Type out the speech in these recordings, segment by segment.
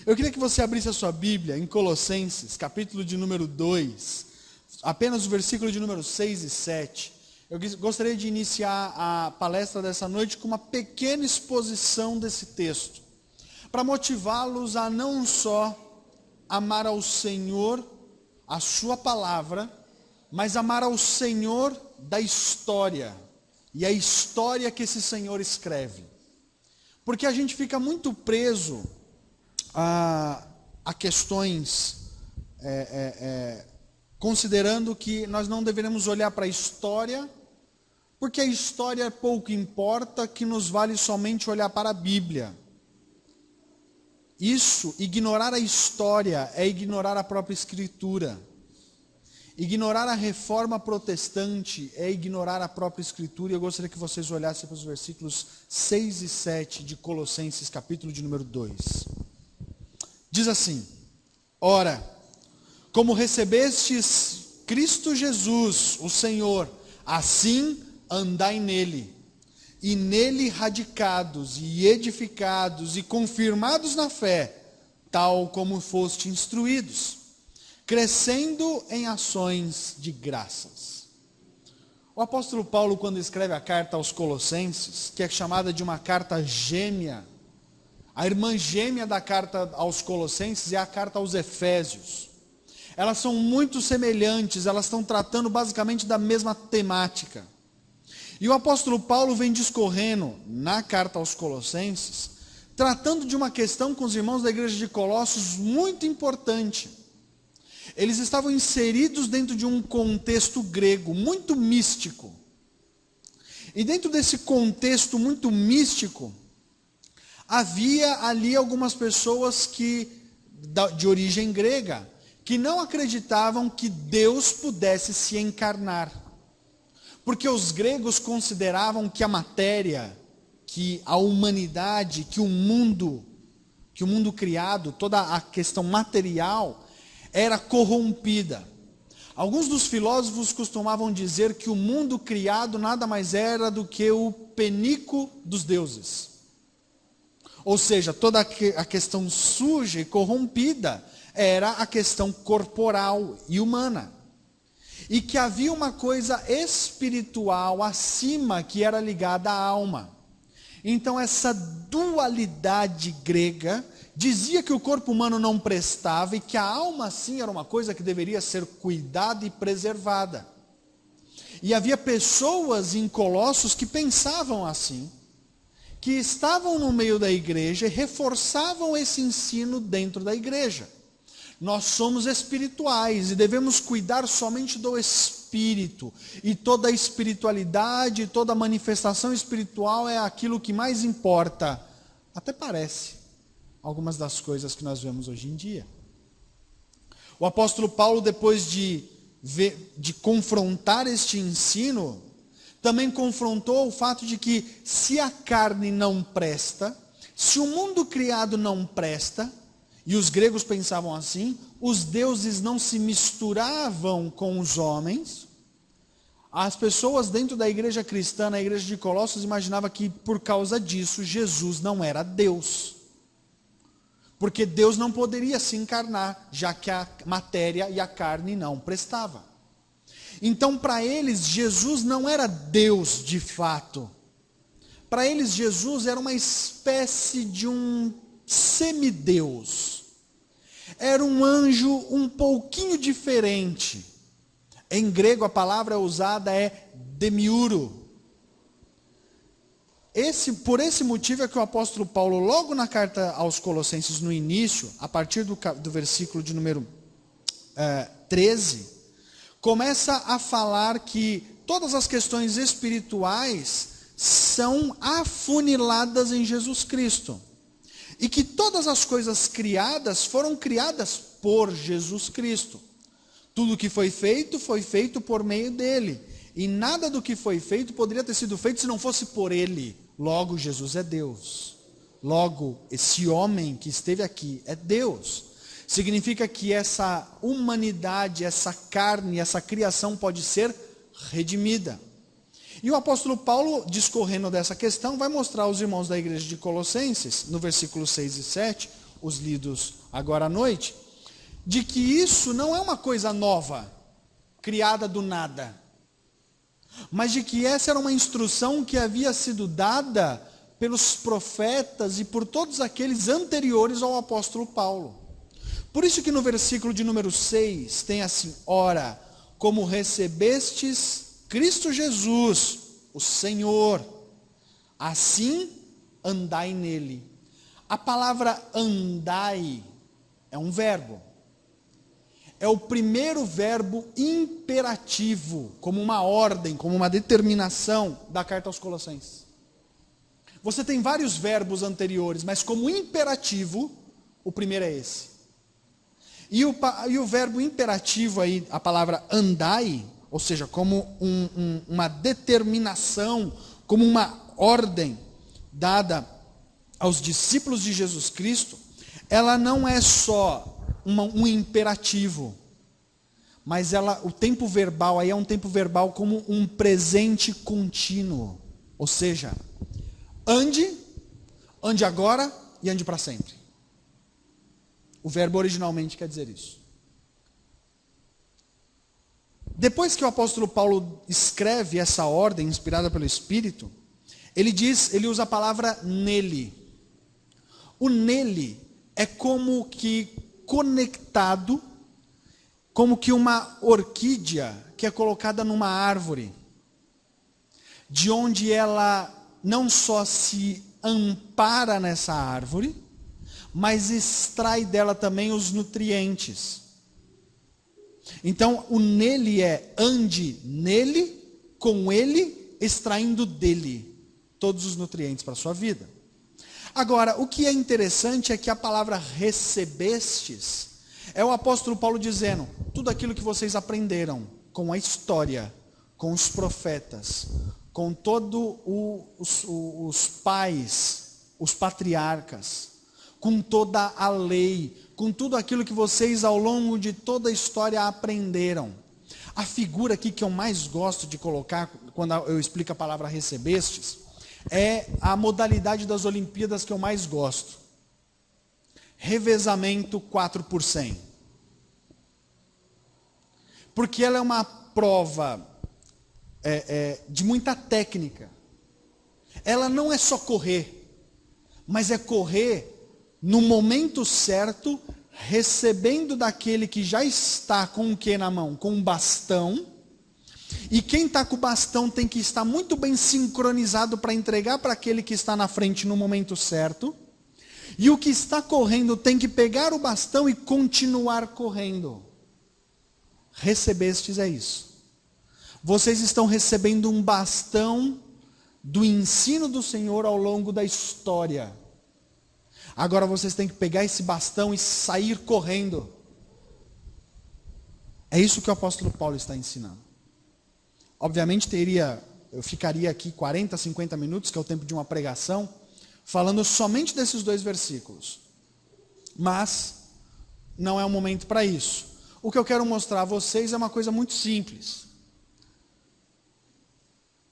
Eu queria que você abrisse a sua Bíblia em Colossenses, capítulo de número 2, apenas o versículo de número 6 e 7. Eu gostaria de iniciar a palestra dessa noite com uma pequena exposição desse texto, para motivá-los a não só amar ao Senhor, a sua palavra, mas amar ao Senhor da história, e a história que esse Senhor escreve. Porque a gente fica muito preso a questões, considerando que nós não deveremos olhar para a história, porque a história pouco importa, que nos vale somente olhar para a Bíblia. Isso, ignorar a história, é ignorar a própria Escritura. Ignorar a reforma protestante é ignorar a própria Escritura. E eu gostaria que vocês olhassem para os versículos 6 e 7 de Colossenses, capítulo de número 2. Diz assim: Ora, como recebestes Cristo Jesus, o Senhor, assim andai nele, e nele radicados e edificados e confirmados na fé, tal como foste instruídos, crescendo em ações de graças. O apóstolo Paulo, quando escreve a carta aos Colossenses, que é chamada de uma carta gêmea, a irmã gêmea da carta aos Colossenses é a carta aos Efésios. Elas são muito semelhantes, elas estão tratando basicamente da mesma temática. E o apóstolo Paulo vem discorrendo na carta aos Colossenses, tratando de uma questão com os irmãos da igreja de Colossos muito importante. Eles estavam inseridos dentro de um contexto grego muito místico. E dentro desse contexto muito místico, havia ali algumas pessoas de origem grega, que não acreditavam que Deus pudesse se encarnar. Porque os gregos consideravam que a matéria, que a humanidade, que o mundo criado, toda a questão material, era corrompida. Alguns dos filósofos costumavam dizer que o mundo criado nada mais era do que o penico dos deuses. Ou seja, toda a questão suja e corrompida era a questão corporal e humana. E que havia uma coisa espiritual acima que era ligada à alma. Então essa dualidade grega dizia que o corpo humano não prestava e que a alma sim era uma coisa que deveria ser cuidada e preservada. E havia pessoas em Colossos que pensavam assim, que estavam no meio da igreja e reforçavam esse ensino dentro da igreja. Nós somos espirituais e devemos cuidar somente do espírito. E toda a espiritualidade, toda a manifestação espiritual é aquilo que mais importa. Até parece algumas das coisas que nós vemos hoje em dia. O apóstolo Paulo, depois de confrontar este ensino, também confrontou o fato de que se a carne não presta, se o mundo criado não presta, e os gregos pensavam assim, os deuses não se misturavam com os homens. As pessoas dentro da igreja cristã, na igreja de Colossos, imaginavam que por causa disso Jesus não era Deus. Porque Deus não poderia se encarnar, já que a matéria e a carne não prestavam. Então para eles Jesus não era Deus de fato. Para eles Jesus era uma espécie de um semideus. Era um anjo um pouquinho diferente. Em grego a palavra usada é demiuro. Por esse motivo é que o apóstolo Paulo, logo na carta aos Colossenses, no início, a partir do versículo de número 13, começa a falar que todas as questões espirituais são afuniladas em Jesus Cristo. E que todas as coisas criadas foram criadas por Jesus Cristo. Tudo que foi feito por meio dele. E nada do que foi feito poderia ter sido feito se não fosse por ele. Logo, Jesus é Deus. Logo, esse homem que esteve aqui é Deus. Significa que essa humanidade, essa carne, essa criação pode ser redimida. E o apóstolo Paulo, discorrendo dessa questão, vai mostrar aos irmãos da igreja de Colossenses, no versículo 6 e 7, os lidos agora à noite, de que isso não é uma coisa nova, criada do nada, mas de que essa era uma instrução que havia sido dada pelos profetas e por todos aqueles anteriores ao apóstolo Paulo. Por isso que no versículo de número 6 tem assim: ora, como recebestes Cristo Jesus, o Senhor, assim andai nele. A palavra andai é um verbo. É o primeiro verbo imperativo, como uma ordem, como uma determinação da carta aos Colossenses. Você tem vários verbos anteriores, mas como imperativo, o primeiro é esse. E o verbo imperativo aí, a palavra andai, ou seja, como uma determinação, como uma ordem dada aos discípulos de Jesus Cristo, ela não é só um imperativo, mas o tempo verbal aí é um tempo verbal como um presente contínuo, ou seja, ande agora e ande para sempre. O verbo originalmente quer dizer isso. Depois que o apóstolo Paulo escreve essa ordem inspirada pelo Espírito, ele usa a palavra nele. O nele é como que conectado, como que uma orquídea que é colocada numa árvore, de onde ela não só se ampara nessa árvore, mas extrai dela também os nutrientes. Então, o nele é ande nele, com ele, extraindo dele todos os nutrientes para a sua vida. Agora, o que é interessante é que a palavra recebestes é o apóstolo Paulo dizendo: tudo aquilo que vocês aprenderam com a história, com os profetas, com todos os pais, os patriarcas, com toda a lei, com tudo aquilo que vocês ao longo de toda a história aprenderam. A figura aqui que eu mais gosto de colocar, quando eu explico a palavra recebestes, é a modalidade das Olimpíadas que eu mais gosto. Revezamento 4x100. Porque ela é uma prova de muita técnica. Ela não é só correr, mas é correr no momento certo, recebendo daquele que já está com o que na mão? Com um bastão. E quem está com o bastão tem que estar muito bem sincronizado para entregar para aquele que está na frente no momento certo. E o que está correndo tem que pegar o bastão e continuar correndo. Recebestes é isso. Vocês estão recebendo um bastão do ensino do Senhor ao longo da história. Agora vocês têm que pegar esse bastão e sair correndo. É isso que o apóstolo Paulo está ensinando. Obviamente eu ficaria aqui 40, 50 minutos, que é o tempo de uma pregação, falando somente desses 2 versículos. Mas não é o momento para isso. O que eu quero mostrar a vocês é uma coisa muito simples.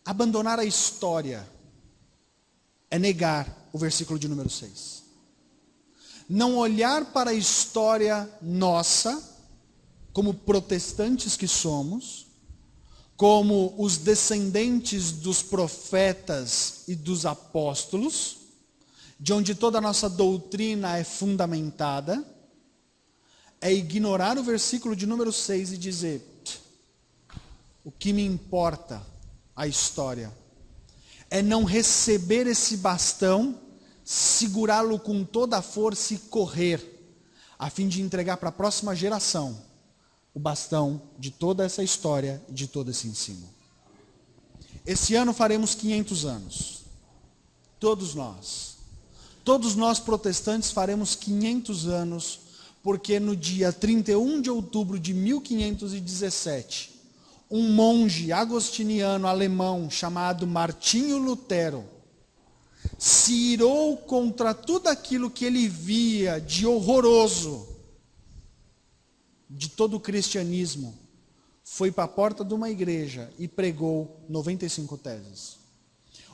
Abandonar a história é negar o versículo de número 6. Não olhar para a história nossa, como protestantes que somos, como os descendentes dos profetas e dos apóstolos, de onde toda a nossa doutrina é fundamentada, é ignorar o versículo de número 6 e dizer: o que me importa a história é não receber esse bastão, segurá-lo com toda a força e correr, a fim de entregar para a próxima geração o bastão de toda essa história e de todo esse ensino. Esse ano faremos 500 anos. Todos nós protestantes faremos 500 anos, porque no dia 31 de outubro de 1517, um monge agostiniano alemão chamado Martinho Lutero se irou contra tudo aquilo que ele via de horroroso de todo o cristianismo, foi para a porta de uma igreja e pregou 95 teses.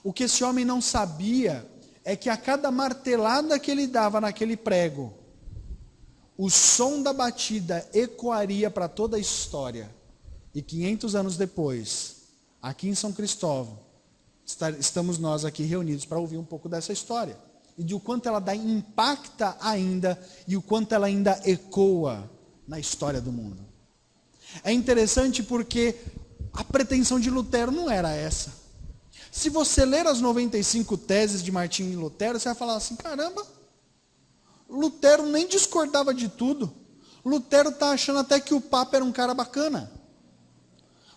O que esse homem não sabia é que a cada martelada que ele dava naquele prego, o som da batida ecoaria para toda a história. E 500 anos depois, aqui em São Cristóvão, estamos nós aqui reunidos para ouvir um pouco dessa história. E de o quanto ela impacta ainda, e o quanto ela ainda ecoa na história do mundo. É interessante porque a pretensão de Lutero não era essa. Se você ler as 95 teses de Martinho Lutero, você vai falar assim, caramba, Lutero nem discordava de tudo. Lutero está achando até que o Papa era um cara bacana.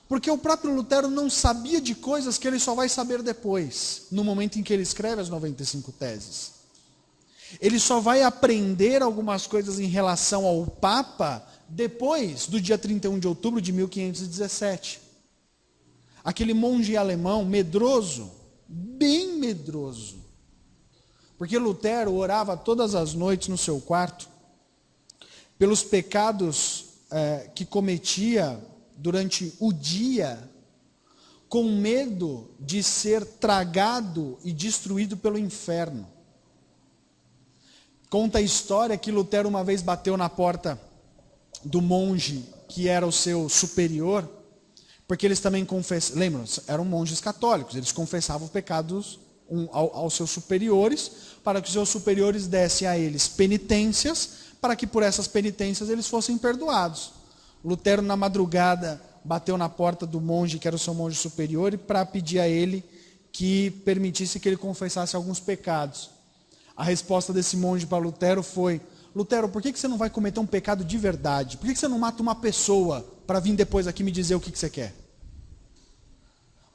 Porque o próprio Lutero não sabia de coisas que ele só vai saber depois, no momento em que ele escreve as 95 teses. Ele só vai aprender algumas coisas em relação ao Papa depois do dia 31 de outubro de 1517. Aquele monge alemão medroso, bem medroso. Porque Lutero orava todas as noites no seu quarto pelos pecados que cometia durante o dia, com medo de ser tragado e destruído pelo inferno. Conta a história que Lutero uma vez bateu na porta do monge que era o seu superior, porque eles também confessavam, lembram, eram monges católicos, eles confessavam pecados aos seus superiores, para que os seus superiores dessem a eles penitências, para que por essas penitências eles fossem perdoados. Lutero, na madrugada, bateu na porta do monge, que era o seu monge superior, para pedir a ele que permitisse que ele confessasse alguns pecados. A resposta desse monge para Lutero foi, Lutero, por que você não vai cometer um pecado de verdade? Por que você não mata uma pessoa para vir depois aqui me dizer o que você quer?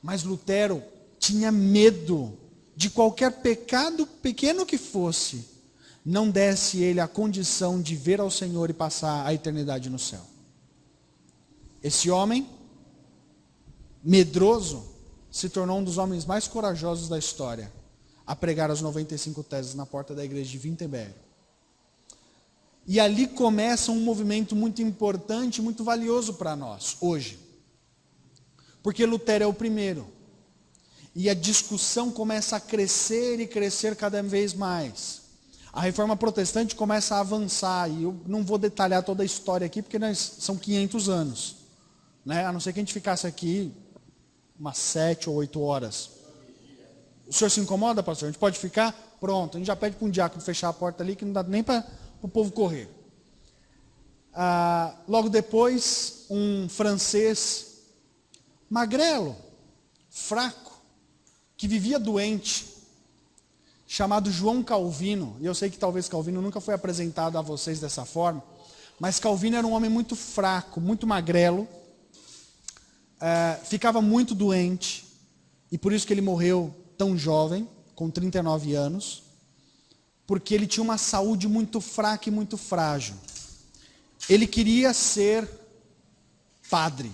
Mas Lutero tinha medo de qualquer pecado pequeno que fosse, não desse ele a condição de ver ao Senhor e passar a eternidade no céu. Esse homem, medroso, se tornou um dos homens mais corajosos da história a pregar as 95 teses na porta da igreja de Wittenberg. E ali começa um movimento muito importante, muito valioso para nós, hoje. Porque Lutero é o primeiro. E a discussão começa a crescer e crescer cada vez mais. A reforma protestante começa a avançar, e eu não vou detalhar toda a história aqui, porque são 500 anos. Né? A não ser que a gente ficasse aqui umas 7 ou 8 horas. O senhor se incomoda, pastor? A gente pode ficar? Pronto, a gente já pede para um diácono fechar a porta ali, que não dá nem para o povo correr. Logo depois, um francês magrelo, fraco, que vivia doente, chamado João Calvino, e eu sei que talvez Calvino nunca foi apresentado a vocês dessa forma, mas Calvino era um homem muito fraco, muito magrelo, ficava muito doente, e por isso que ele morreu tão jovem, com 39 anos, porque ele tinha uma saúde muito fraca e muito frágil. Ele queria ser padre,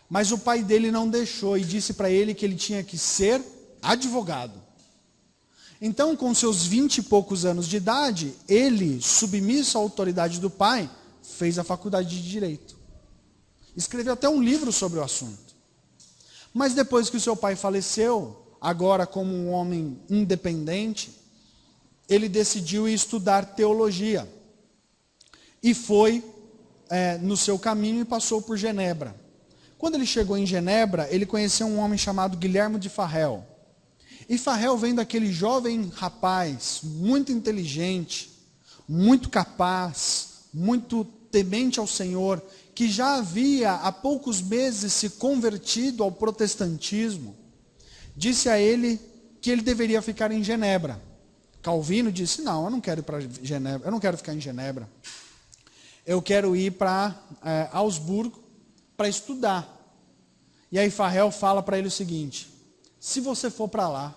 mas o pai dele não deixou e disse para ele que ele tinha que ser advogado. Então, com seus 20 e poucos anos de idade, ele, submisso à autoridade do pai, fez a faculdade de Direito. Escreveu até um livro sobre o assunto. Mas depois que o seu pai faleceu, agora como um homem independente, ele decidiu estudar teologia. E foi no seu caminho e passou por Genebra. Quando ele chegou em Genebra, ele conheceu um homem chamado Guilherme de Farel. E Farel, vendo aquele jovem rapaz, muito inteligente, muito capaz, muito temente ao Senhor, que já havia há poucos meses se convertido ao protestantismo, disse a ele que ele deveria ficar em Genebra. Calvino disse, não, eu não quero ir para Genebra, eu não quero ficar em Genebra. Eu quero ir para Augsburgo para estudar. E aí Farel fala para ele o seguinte, se você for para lá,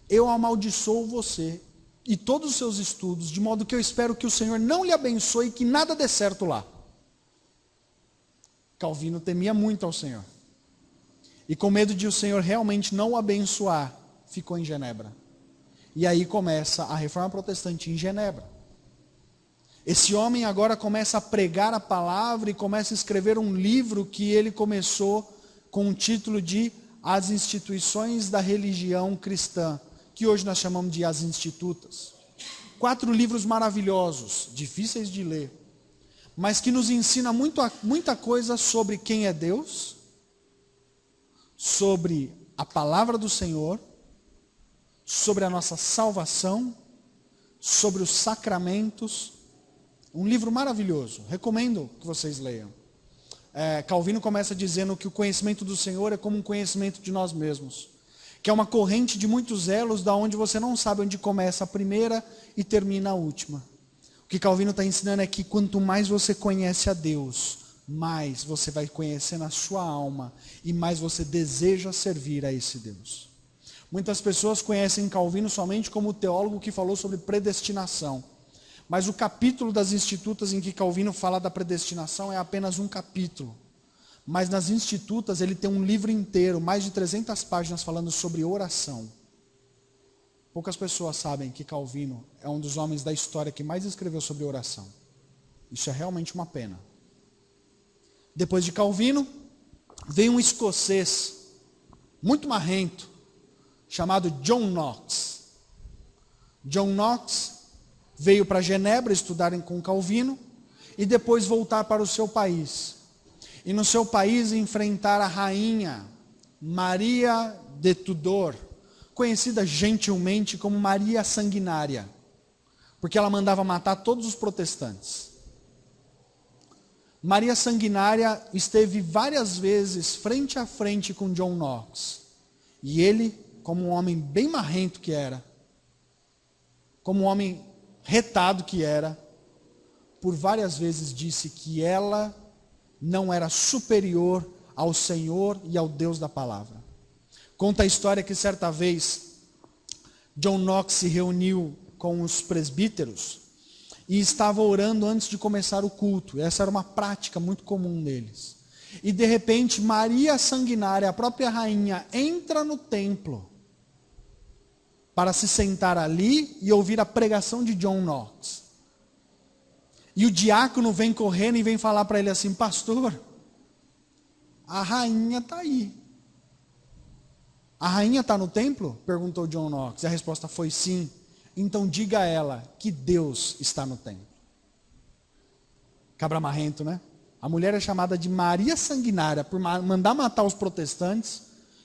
eu amaldiçoo você e todos os seus estudos, de modo que eu espero que o Senhor não lhe abençoe e que nada dê certo lá. Calvino temia muito ao Senhor. E com medo de o Senhor realmente não o abençoar, ficou em Genebra. E aí começa a reforma protestante em Genebra. Esse homem agora começa a pregar a palavra e começa a escrever um livro que ele começou com o título de As Instituições da Religião Cristã, que hoje nós chamamos de As Institutas. 4 livros maravilhosos, difíceis de ler, mas que nos ensina muita coisa sobre quem é Deus, sobre a palavra do Senhor, sobre a nossa salvação, sobre os sacramentos. Um livro maravilhoso, recomendo que vocês leiam. Calvino começa dizendo que o conhecimento do Senhor é como um conhecimento de nós mesmos, que é uma corrente de muitos elos, da onde você não sabe onde começa a primeira e termina a última. O que Calvino está ensinando é que quanto mais você conhece a Deus, mais você vai conhecer na sua alma e mais você deseja servir a esse Deus. Muitas pessoas conhecem Calvino somente como o teólogo que falou sobre predestinação. Mas o capítulo das Institutas em que Calvino fala da predestinação é apenas um capítulo. Mas nas Institutas ele tem um livro inteiro, mais de 300 páginas falando sobre oração. Poucas pessoas sabem que Calvino é um dos homens da história que mais escreveu sobre oração. Isso é realmente uma pena. Depois de Calvino, veio um escocês, muito marrento, chamado John Knox. John Knox veio para Genebra estudar com Calvino e depois voltar para o seu país. E no seu país enfrentar a rainha Maria de Tudor, conhecida gentilmente como Maria Sanguinária, porque ela mandava matar todos os protestantes. Maria Sanguinária esteve várias vezes frente a frente com John Knox. E ele, como um homem bem marrento que era, como um homem retado que era, por várias vezes disse que ela não era superior ao Senhor e ao Deus da palavra. Conta a história que certa vez John Knox se reuniu com os presbíteros e estava orando antes de começar o culto. Essa era uma prática muito comum deles. E de repente Maria Sanguinária, a própria rainha, entra no templo para se sentar ali e ouvir a pregação de John Knox. E o diácono vem correndo e vem falar para ele assim: pastor, a rainha está aí. A rainha está no templo? Perguntou John Knox. E a resposta foi sim. Então diga a ela que Deus está no templo. Cabra marrento, né? A mulher é chamada de Maria Sanguinária por mandar matar os protestantes,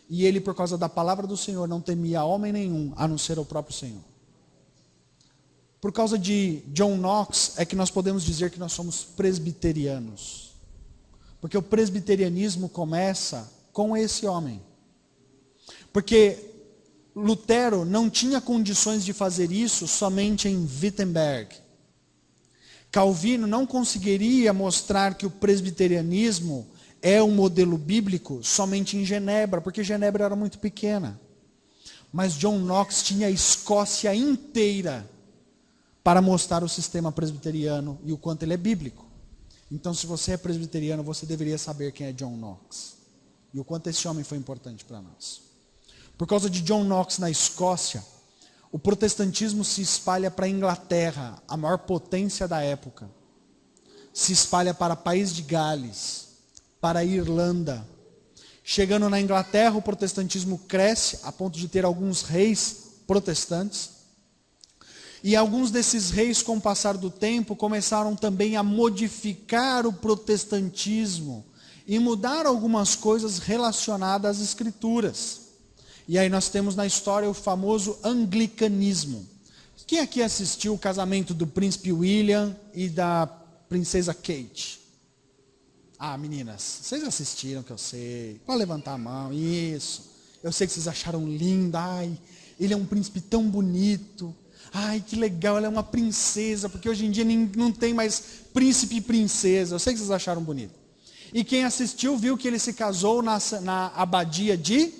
e ele, por causa da palavra do Senhor, não temia homem nenhum, a não ser o próprio Senhor. Por causa de John Knox, é que nós podemos dizer que nós somos presbiterianos. Porque o presbiterianismo começa com esse homem. Porque Lutero não tinha condições de fazer isso somente em Wittenberg. Calvino não conseguiria mostrar que o presbiterianismo é um modelo bíblico somente em Genebra, porque Genebra era muito pequena. Mas John Knox tinha a Escócia inteira para mostrar o sistema presbiteriano e o quanto ele é bíblico. Então, se você é presbiteriano, você deveria saber quem é John Knox e o quanto esse homem foi importante para nós. Por causa de John Knox na Escócia, o protestantismo se espalha para a Inglaterra, a maior potência da época. Se espalha para o país de Gales, para a Irlanda. Chegando na Inglaterra, o protestantismo cresce a ponto de ter alguns reis protestantes. E alguns desses reis, com o passar do tempo, começaram também a modificar o protestantismo e mudar algumas coisas relacionadas às escrituras. E aí nós temos na história o famoso anglicanismo. Quem aqui assistiu o casamento do príncipe William e da princesa Kate? Ah, meninas, vocês assistiram, que eu sei. Pode levantar a mão, isso. Eu sei que vocês acharam lindo. Ai, ele é um príncipe tão bonito. Ai, que legal, ela é uma princesa, porque hoje em dia não tem mais príncipe e princesa. Eu sei que vocês acharam bonito. E quem assistiu viu que ele se casou na abadia de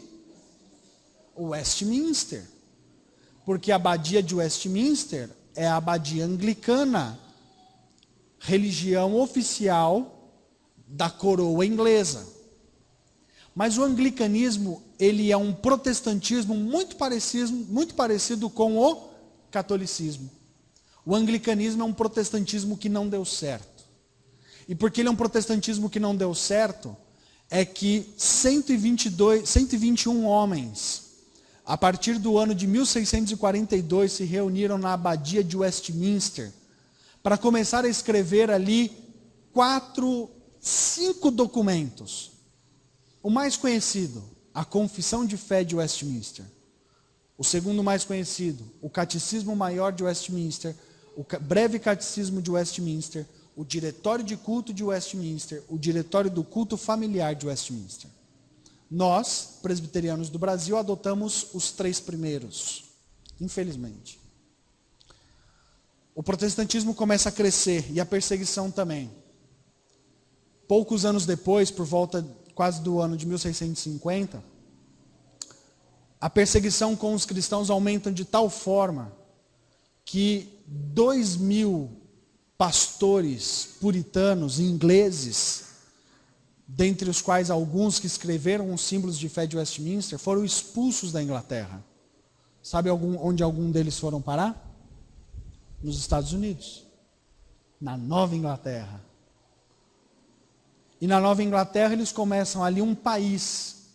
Westminster, porque a abadia de Westminster é a abadia anglicana, religião oficial da coroa inglesa. Mas o anglicanismo, ele é um protestantismo muito parecido com o catolicismo. O anglicanismo é um protestantismo que não deu certo. E porque ele é um protestantismo que não deu certo, é que 121 homens a partir do ano de 1642, se reuniram na abadia de Westminster para começar a escrever ali 5 documentos. O mais conhecido, a Confissão de Fé de Westminster. O segundo mais conhecido, o Catecismo Maior de Westminster, o Breve Catecismo de Westminster, o Diretório de Culto de Westminster, o Diretório do Culto Familiar de Westminster. Nós, presbiterianos do Brasil, adotamos os 3 primeiros, infelizmente. O protestantismo começa a crescer e a perseguição também. Poucos anos depois, por volta quase do ano de 1650, a perseguição com os cristãos aumenta de tal forma que 2.000 pastores puritanos ingleses, dentre os quais alguns que escreveram os símbolos de fé de Westminster, foram expulsos da Inglaterra. Sabe onde algum deles foram parar? Nos Estados Unidos. Na Nova Inglaterra. E na Nova Inglaterra eles começam ali um país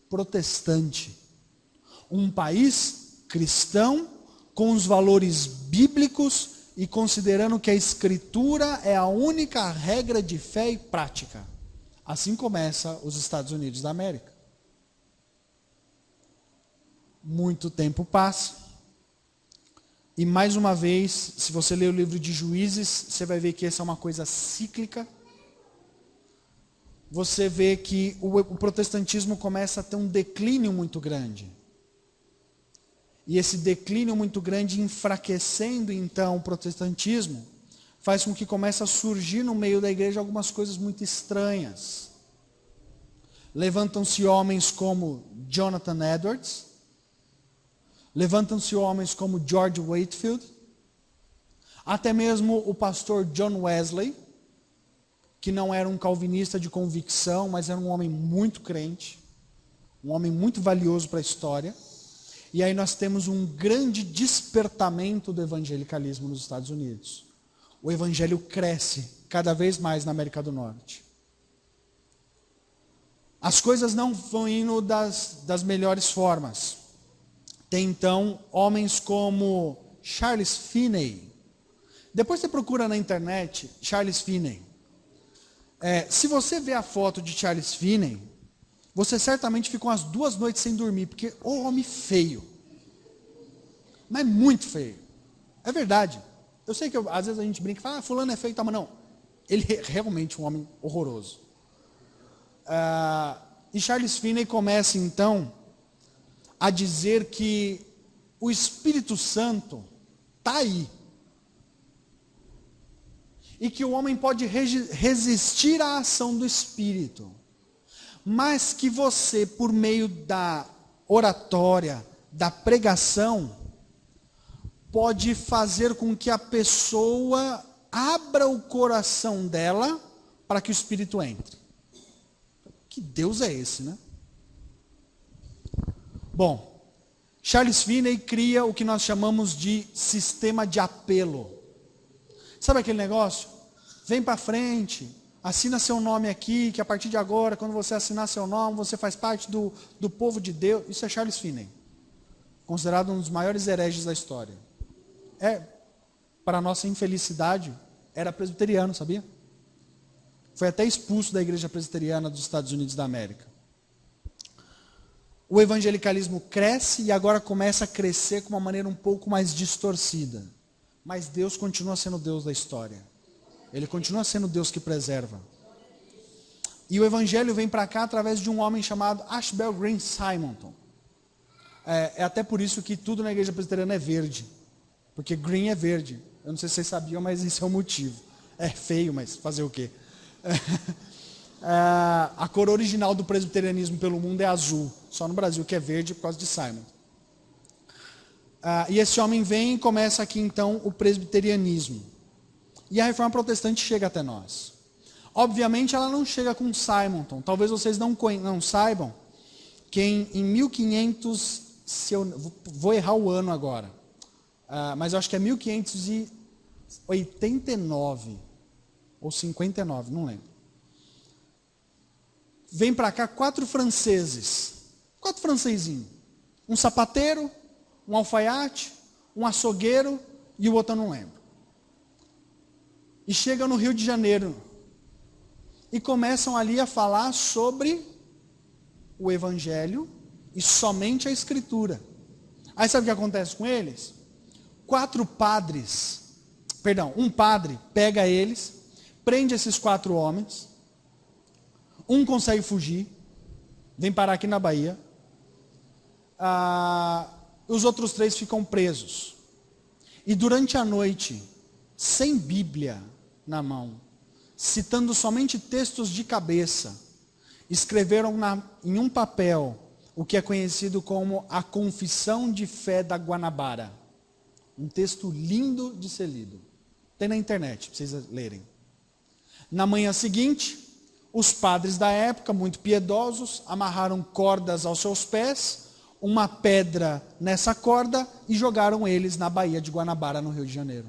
protestante. Um país cristão, com os valores bíblicos e considerando que a Escritura é a única regra de fé e prática. Assim começa os Estados Unidos da América. Muito tempo passa. E mais uma vez, se você ler o livro de Juízes, você vai ver que essa é uma coisa cíclica. Você vê que o protestantismo começa a ter um declínio muito grande. E esse declínio muito grande, enfraquecendo então o protestantismo, faz com que comece a surgir no meio da igreja algumas coisas muito estranhas. Levantam-se homens como Jonathan Edwards, levantam-se homens como George Whitefield, até mesmo o pastor John Wesley, que não era um calvinista de convicção, mas era um homem muito crente, um homem muito valioso para a história. E aí nós temos um grande despertamento do evangelicalismo nos Estados Unidos. O evangelho cresce cada vez mais na América do Norte. As coisas não vão indo das melhores formas. Tem então homens como Charles Finney. Depois você procura na internet Charles Finney. Se você vê a foto de Charles Finney, você certamente fica umas 2 noites sem dormir, porque o homem feio. Mas muito feio. É verdade. Eu sei que às vezes a gente brinca e fala, fulano é feio, mas não. Ele é realmente um homem horroroso. E Charles Finney começa então a dizer que o Espírito Santo está aí. E que o homem pode resistir à ação do Espírito. Mas que você, por meio da oratória, da pregação, pode fazer com que a pessoa abra o coração dela para que o Espírito entre. Que Deus é esse, né? Bom, Charles Finney cria o que nós chamamos de sistema de apelo. Sabe aquele negócio? Vem para frente, assina seu nome aqui, que a partir de agora, quando você assinar seu nome, você faz parte do povo de Deus. Isso é Charles Finney, considerado um dos maiores hereges da história. Para nossa infelicidade, era presbiteriano, sabia? Foi até expulso da igreja presbiteriana dos Estados Unidos da América. O evangelicalismo cresce e agora começa a crescer com uma maneira um pouco mais distorcida. Mas Deus continua sendo o Deus da história. Ele continua sendo o Deus que preserva. E o evangelho vem para cá através de um homem chamado Ashbel Green Simonton. É até por isso que tudo na igreja presbiteriana é verde. Porque green é verde. Eu não sei se vocês sabiam, mas esse é o motivo. É feio, mas fazer o quê? A cor original do presbiterianismo pelo mundo é azul. Só no Brasil que é verde por causa de Simon. E esse homem vem e começa aqui então o presbiterianismo. E a reforma protestante chega até nós. Obviamente ela não chega com Simonton. Talvez vocês não saibam que em 1500, vou errar o ano agora, mas eu acho que é 1589 ou 59, não lembro. Vem para cá 4 franceses, 4 francesinhos, Um sapateiro, um alfaiate, um açougueiro e o outro eu não lembro. E chegam no Rio de Janeiro e começam ali a falar sobre o Evangelho e somente a Escritura. Aí sabe o que acontece com eles? Um padre pega eles, prende esses 4 homens, um consegue fugir, vem parar aqui na Bahia, os outros 3 ficam presos. E durante a noite, sem Bíblia na mão, citando somente textos de cabeça, escreveram em um papel o que é conhecido como a Confissão de Fé da Guanabara. Um texto lindo de ser lido. Tem na internet, para vocês lerem. Na manhã seguinte, os padres da época, muito piedosos, amarraram cordas aos seus pés, uma pedra nessa corda e jogaram eles na Baía de Guanabara, no Rio de Janeiro.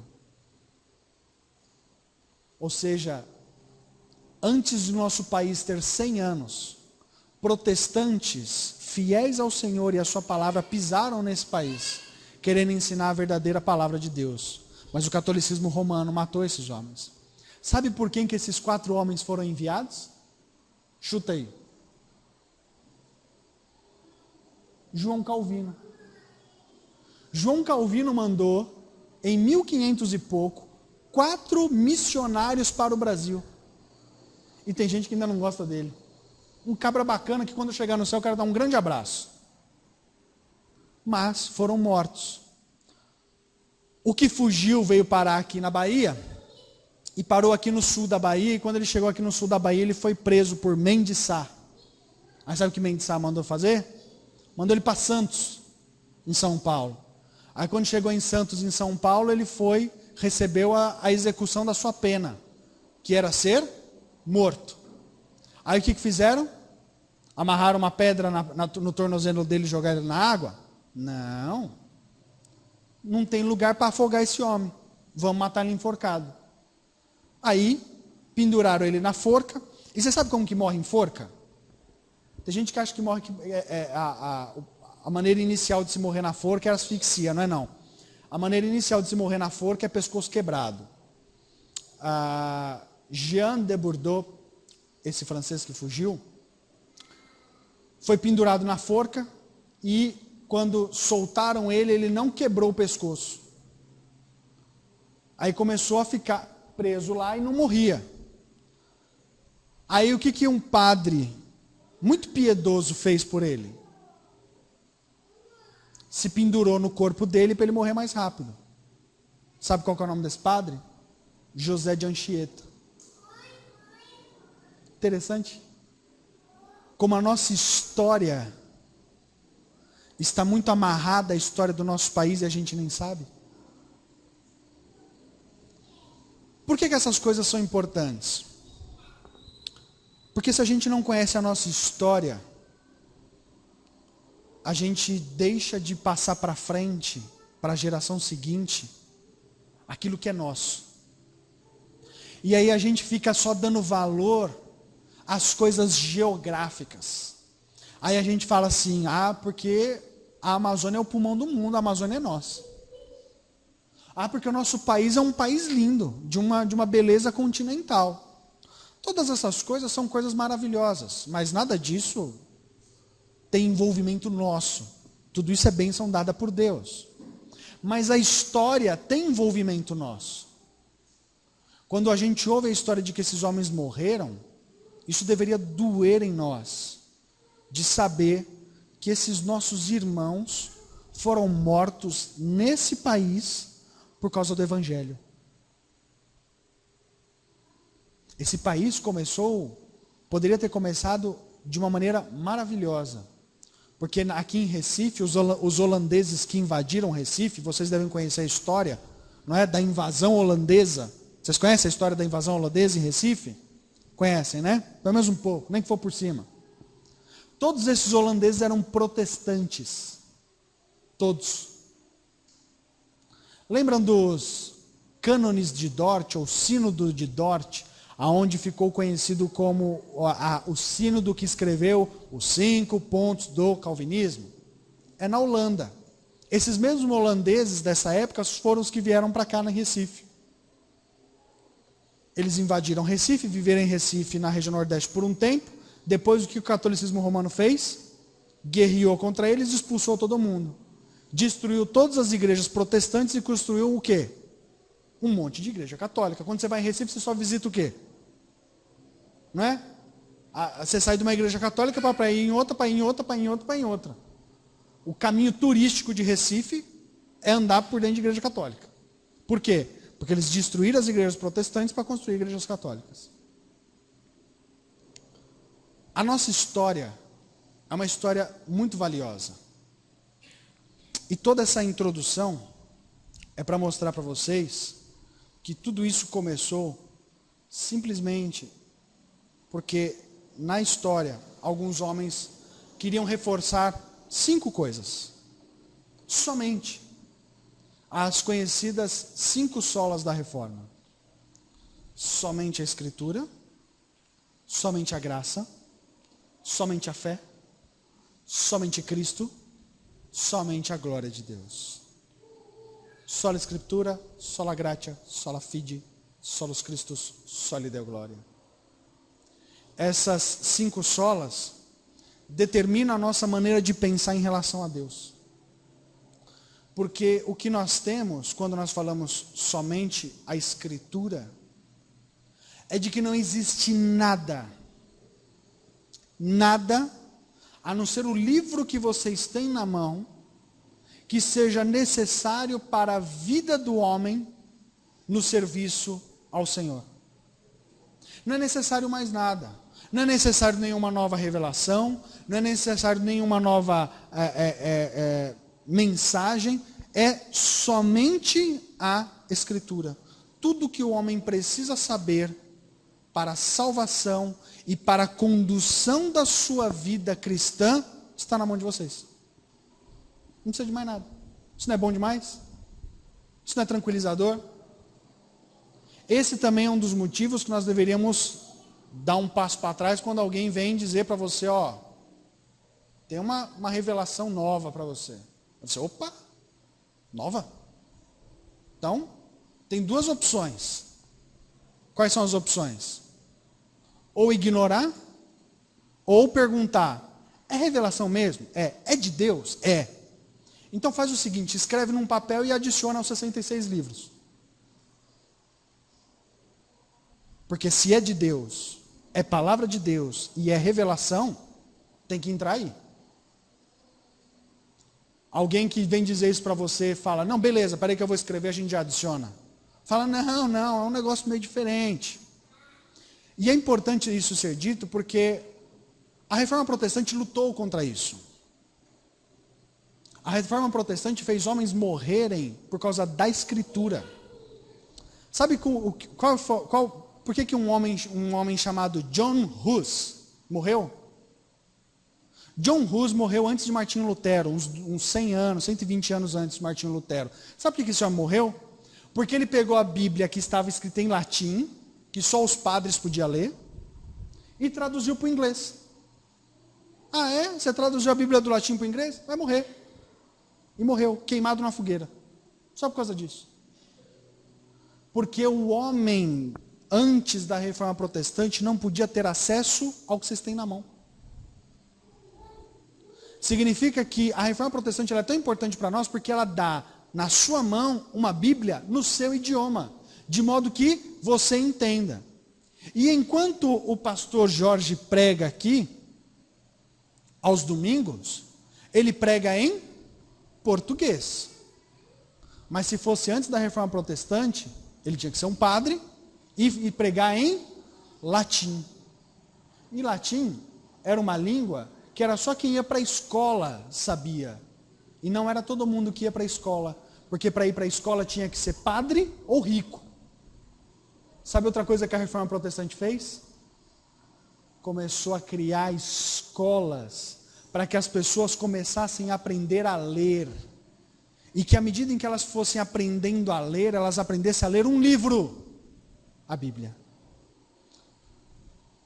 Ou seja, antes do nosso país ter 100 anos, protestantes, fiéis ao Senhor e à sua palavra, pisaram nesse país, querendo ensinar a verdadeira palavra de Deus. Mas o catolicismo romano matou esses homens. Sabe por quem que esses 4 homens foram enviados? Chuta aí. João Calvino. João Calvino mandou, em 1500 e pouco, 4 missionários para o Brasil. E tem gente que ainda não gosta dele. Um cabra bacana que quando chegar no céu, eu quero dar um grande abraço. Mas foram mortos. O que fugiu veio parar aqui na Bahia, e parou aqui no sul da Bahia, e quando ele chegou aqui no sul da Bahia, ele foi preso por Mendes Sá. Aí sabe o que Mendes Sá mandou fazer? Mandou ele para Santos, em São Paulo. Aí quando chegou em Santos, em São Paulo, ele recebeu a execução da sua pena, que era ser morto. Aí o que fizeram? Amarraram uma pedra no tornozelo dele e jogaram ele na água? Não. Não tem lugar para afogar esse homem. Vamos matar ele enforcado. Aí, penduraram ele na forca. E você sabe como que morre em forca? Tem gente que acha que morre... a maneira inicial de se morrer na forca é asfixia, não é não. A maneira inicial de se morrer na forca é pescoço quebrado. Jean de Bordeaux, esse francês que fugiu, foi pendurado na forca e quando soltaram ele, ele não quebrou o pescoço. Aí começou a ficar preso lá e não morria. Aí o que um padre muito piedoso fez por ele? Se pendurou no corpo dele para ele morrer mais rápido. Sabe qual que é o nome desse padre? José de Anchieta. Interessante. Como a nossa história está muito amarrada à história do nosso país e a gente nem sabe. Por que essas coisas são importantes? Porque se a gente não conhece a nossa história, a gente deixa de passar para frente, para a geração seguinte, aquilo que é nosso. E aí a gente fica só dando valor às coisas geográficas. Aí a gente fala assim, porque a Amazônia é o pulmão do mundo, a Amazônia é nossa. Porque o nosso país é um país lindo, de uma beleza continental. Todas essas coisas são coisas maravilhosas, mas nada disso tem envolvimento nosso. Tudo isso é bênção dada por Deus. Mas a história tem envolvimento nosso. Quando a gente ouve a história de que esses homens morreram, isso deveria doer em nós, de saber que esses nossos irmãos foram mortos nesse país por causa do Evangelho. Esse país poderia ter começado de uma maneira maravilhosa. Porque aqui em Recife, os holandeses que invadiram Recife, vocês devem conhecer a história, não é? Da invasão holandesa. Vocês conhecem a história da invasão holandesa em Recife? Conhecem, né? Pelo menos um pouco, nem que for por cima. Todos esses holandeses eram protestantes. Todos. Lembram dos cânones de Dort, ou sínodo de Dort, aonde ficou conhecido como o sínodo que escreveu os 5 pontos do calvinismo? é na Holanda. Esses mesmos holandeses dessa época foram os que vieram para cá, na Recife. Eles invadiram Recife, viveram em Recife, na região Nordeste, por um tempo. Depois, o que o catolicismo romano fez? Guerreou contra eles e expulsou todo mundo. Destruiu todas as igrejas protestantes e construiu o quê? Um monte de igreja católica. Quando você vai em Recife, você só visita o quê? Não é? Você sai de uma igreja católica para ir em outra, para ir em outra, para ir em outra, para ir em outra. O caminho turístico de Recife é andar por dentro de igreja católica. Por quê? Porque eles destruíram as igrejas protestantes para construir igrejas católicas. A nossa história é uma história muito valiosa. E toda essa introdução é para mostrar para vocês que tudo isso começou simplesmente porque na história alguns homens queriam reforçar 5 coisas. Somente as conhecidas 5 solas da reforma. Somente a Escritura, somente a graça, somente a fé, somente Cristo, somente a glória de Deus. Sola Escritura, sola gratia, sola fide, solus Christus, soli Deo gloria. Essas 5 solas determinam a nossa maneira de pensar em relação a Deus. Porque o que nós temos, quando nós falamos somente a Escritura, é de que não existe nada, a não ser o livro que vocês têm na mão, que seja necessário para a vida do homem no serviço ao Senhor. Não é necessário mais nada. Não é necessário nenhuma nova revelação, não é necessário nenhuma nova mensagem, é somente a Escritura. Tudo que o homem precisa saber para a salvação e para a condução da sua vida cristã está na mão de vocês. Não precisa de mais nada. Isso não é bom demais? Isso não é tranquilizador? Esse também é um dos motivos que nós deveríamos dar um passo para trás quando alguém vem dizer para você, ó, tem uma revelação nova para você. Você, opa, nova? Então, tem 2 opções. Quais são as opções? Ou ignorar, ou perguntar, é revelação mesmo? É de Deus? É. Então faz o seguinte, escreve num papel e adiciona aos 66 livros. Porque se é de Deus, é palavra de Deus e é revelação, tem que entrar aí. Alguém que vem dizer isso para você fala, não, beleza, peraí que eu vou escrever, a gente já adiciona. Fala, não, é um negócio meio diferente. E é importante isso ser dito porque a Reforma Protestante lutou contra isso. A Reforma Protestante fez homens morrerem por causa da Escritura. Sabe por que um homem chamado John Hus morreu? John Hus morreu antes de Martinho Lutero, uns 100 anos, 120 anos antes de Martinho Lutero. Sabe por que esse homem morreu? Porque ele pegou a Bíblia que estava escrita em latim, que só os padres podiam ler, e traduziu para o inglês. Ah, é? Você traduziu a Bíblia do latim para o inglês? Vai morrer. E morreu, queimado na fogueira. Só por causa disso. Porque o homem, antes da Reforma Protestante, não podia ter acesso ao que vocês têm na mão. Significa que a Reforma Protestante ela é tão importante para nós porque ela dá na sua mão uma Bíblia no seu idioma, de modo que você entenda. E enquanto o pastor Jorge prega aqui, aos domingos, ele prega em português. Mas se fosse antes da Reforma Protestante, ele tinha que ser um padre e pregar em latim. E latim era uma língua que era só quem ia para a escola sabia. E não era todo mundo que ia para a escola. Porque para ir para a escola tinha que ser padre ou rico. Sabe outra coisa que a Reforma Protestante fez? Começou a criar escolas para que as pessoas começassem a aprender a ler. E que à medida em que elas fossem aprendendo a ler, elas aprendessem a ler um livro, a Bíblia.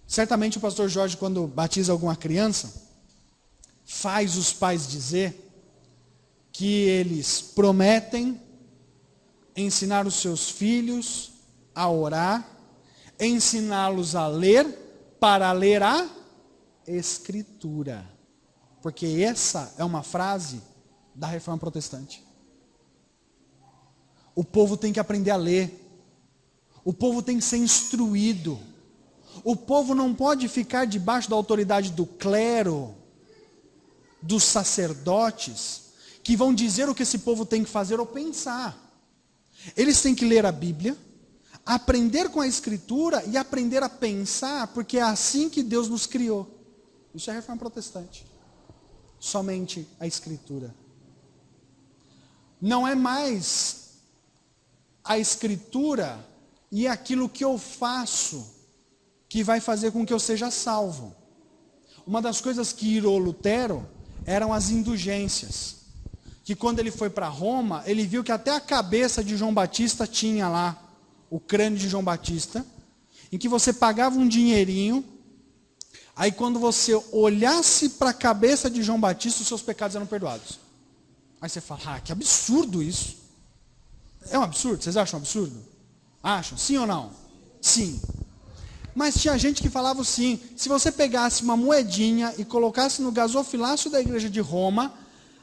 Certamente o pastor Jorge, quando batiza alguma criança, faz os pais dizer que eles prometem ensinar os seus filhos a orar, ensiná-los a ler, para ler a Escritura. Porque essa é uma frase da Reforma Protestante. O povo tem que aprender a ler. O povo tem que ser instruído. O povo não pode ficar debaixo da autoridade do clero, dos sacerdotes, que vão dizer o que esse povo tem que fazer ou pensar. Eles têm que ler a Bíblia, aprender com a Escritura e aprender a pensar, porque é assim que Deus nos criou. Isso é a Reforma Protestante. Somente a Escritura. Não é mais a Escritura e aquilo que eu faço que vai fazer com que eu seja salvo. Uma das coisas que irou Lutero eram as indulgências. Que quando ele foi para Roma, ele viu que até a cabeça de João Batista tinha lá, o crânio de João Batista, em que você pagava um dinheirinho, aí quando você olhasse para a cabeça de João Batista, os seus pecados eram perdoados. Aí você fala, que absurdo isso. É um absurdo? Vocês acham um absurdo? Acham? Sim ou não? Sim. Mas tinha gente que falava assim, se você pegasse uma moedinha e colocasse no gasofilácio da igreja de Roma,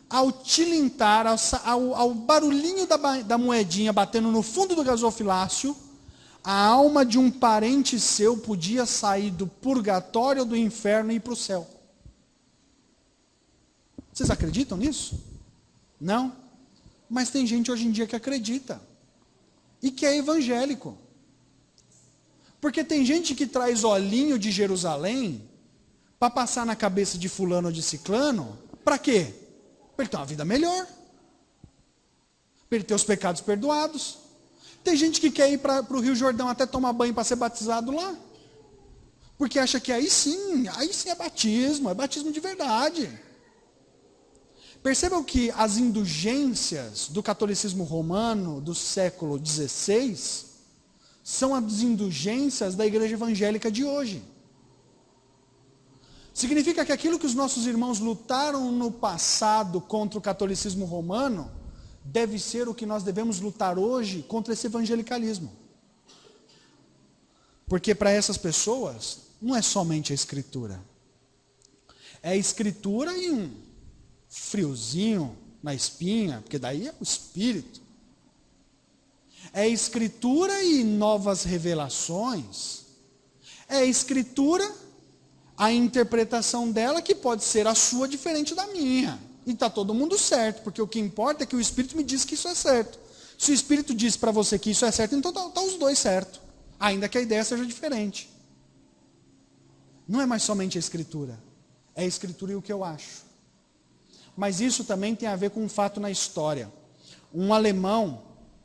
ao tilintar, ao barulhinho da moedinha batendo no fundo do gasofilácio, a alma de um parente seu podia sair do purgatório ou do inferno e ir para o céu. Vocês acreditam nisso? Não? Mas tem gente hoje em dia que acredita. E que é evangélico. Porque tem gente que traz olhinho de Jerusalém para passar na cabeça de fulano ou de ciclano. Para quê? Para ele ter uma vida melhor. Para ele ter os pecados perdoados. Tem gente que quer ir para o Rio Jordão até tomar banho para ser batizado lá. Porque acha que aí sim é batismo de verdade. Percebam que as indulgências do catolicismo romano do século XVI são as indulgências da igreja evangélica de hoje. Significa que aquilo que os nossos irmãos lutaram no passado contra o catolicismo romano, deve ser o que nós devemos lutar hoje contra esse evangelicalismo. Porque para essas pessoas, não é somente a Escritura. É a Escritura e um friozinho na espinha, porque daí é o Espírito. É a Escritura e novas revelações. É a Escritura, a interpretação dela, que pode ser a sua diferente da minha. E está todo mundo certo, porque o que importa é que o Espírito me diz que isso é certo. Se o Espírito diz para você que isso é certo, então está os dois certo. Ainda que a ideia seja diferente. Não é mais somente a Escritura. É a Escritura e o que eu acho. Mas isso também tem a ver com um fato na história. Um alemão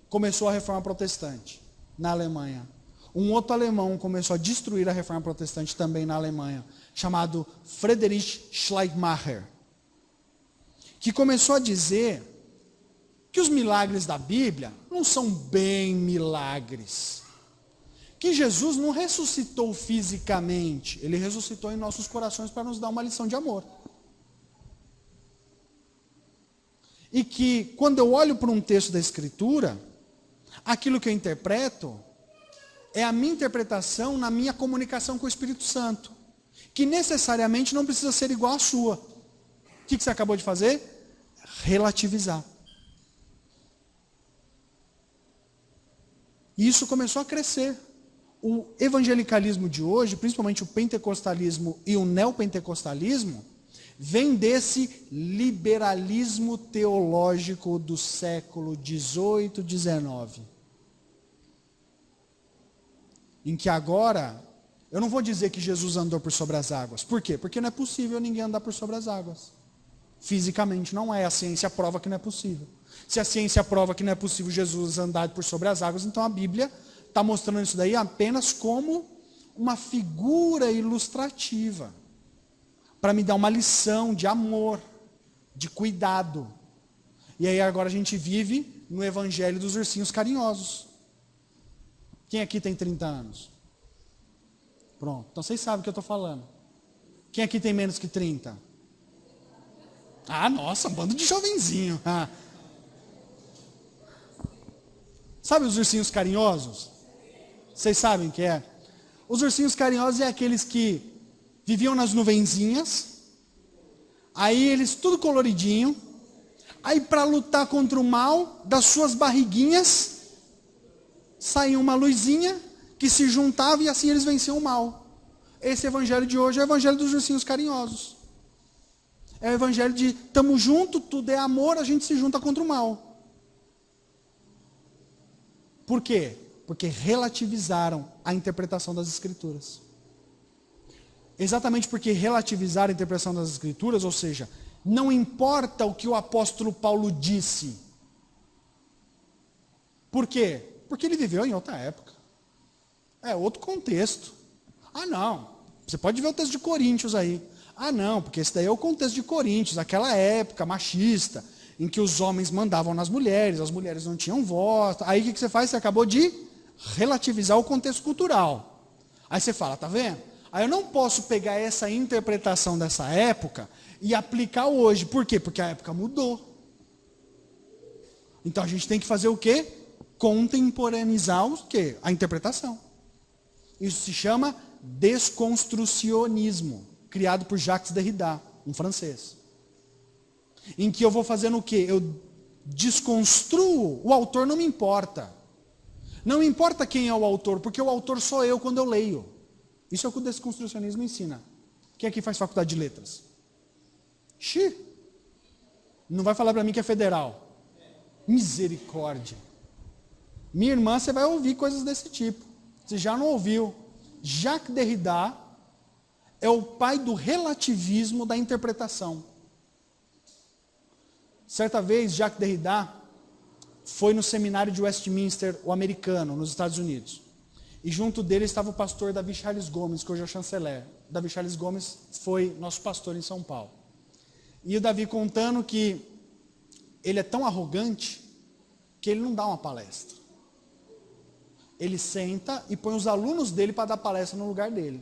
começou a Reforma Protestante na Alemanha. Um outro alemão começou a destruir a Reforma Protestante também na Alemanha, chamado Friedrich Schleiermacher, que começou a dizer que os milagres da Bíblia não são bem milagres. Que Jesus não ressuscitou fisicamente, ele ressuscitou em nossos corações para nos dar uma lição de amor. E que quando eu olho para um texto da Escritura, aquilo que eu interpreto é a minha interpretação na minha comunicação com o Espírito Santo, que necessariamente não precisa ser igual à sua. O que você acabou de fazer? Relativizar. E isso começou a crescer. O evangelicalismo de hoje, principalmente o pentecostalismo e o neopentecostalismo, vem desse liberalismo teológico do século 18, 19. Em que agora, eu não vou dizer que Jesus andou por sobre as águas. Por quê? Porque não é possível ninguém andar por sobre as águas. Fisicamente não é. A ciência prova que não é possível. Se a ciência prova que não é possível Jesus andar por sobre as águas, então a Bíblia está mostrando isso daí apenas como uma figura ilustrativa. Para me dar uma lição de amor, de cuidado. E aí agora a gente vive no evangelho dos ursinhos carinhosos. Quem aqui tem 30 anos? Pronto, então vocês sabem o que eu estou falando. Quem aqui tem menos que 30? Ah, nossa, bando de jovenzinho. Ah. Sabe os ursinhos carinhosos? Vocês sabem o que é? Os ursinhos carinhosos é aqueles que viviam nas nuvenzinhas, aí eles tudo coloridinho, aí para lutar contra o mal, das suas barriguinhas, saía uma luzinha que se juntava e assim eles venciam o mal. Esse evangelho de hoje é o evangelho dos ursinhos carinhosos. É o evangelho de tamo junto, tudo é amor, a gente se junta contra o mal. Por quê? Porque relativizaram a interpretação das Escrituras. Exatamente porque relativizaram a interpretação das Escrituras, ou seja, não importa o que o apóstolo Paulo disse. Por quê? Porque ele viveu em outra época. É outro contexto. Ah, não. Você pode ver o texto de Coríntios aí. Ah, não, porque esse daí é o contexto de Coríntios, aquela época machista, em que os homens mandavam nas mulheres, as mulheres não tinham voz. Aí o que você faz? Você acabou de relativizar o contexto cultural. Aí você fala, tá vendo? Aí eu não posso pegar essa interpretação dessa época e aplicar hoje. Por quê? Porque a época mudou. Então a gente tem que fazer o quê? Contemporaneizar o quê? A interpretação. Isso se chama desconstrucionismo, criado por Jacques Derrida, um francês. Em que eu vou fazendo o quê? Eu desconstruo, o autor não me importa. Não me importa quem é o autor, porque o autor sou eu quando eu leio. Isso é o que o desconstrucionismo ensina. Quem aqui faz faculdade de letras? Xi! Não vai falar para mim que é federal. Misericórdia. Minha irmã, você vai ouvir coisas desse tipo. Você já não ouviu. Jacques Derrida é o pai do relativismo da interpretação. Certa vez, Jacques Derrida foi no seminário de Westminster, o americano, nos Estados Unidos. E junto dele estava o pastor Davi Charles Gomes, que hoje é o chanceler. Davi Charles Gomes foi nosso pastor em São Paulo. E o Davi contando que ele é tão arrogante que ele não dá uma palestra. Ele senta e põe os alunos dele para dar palestra no lugar dele.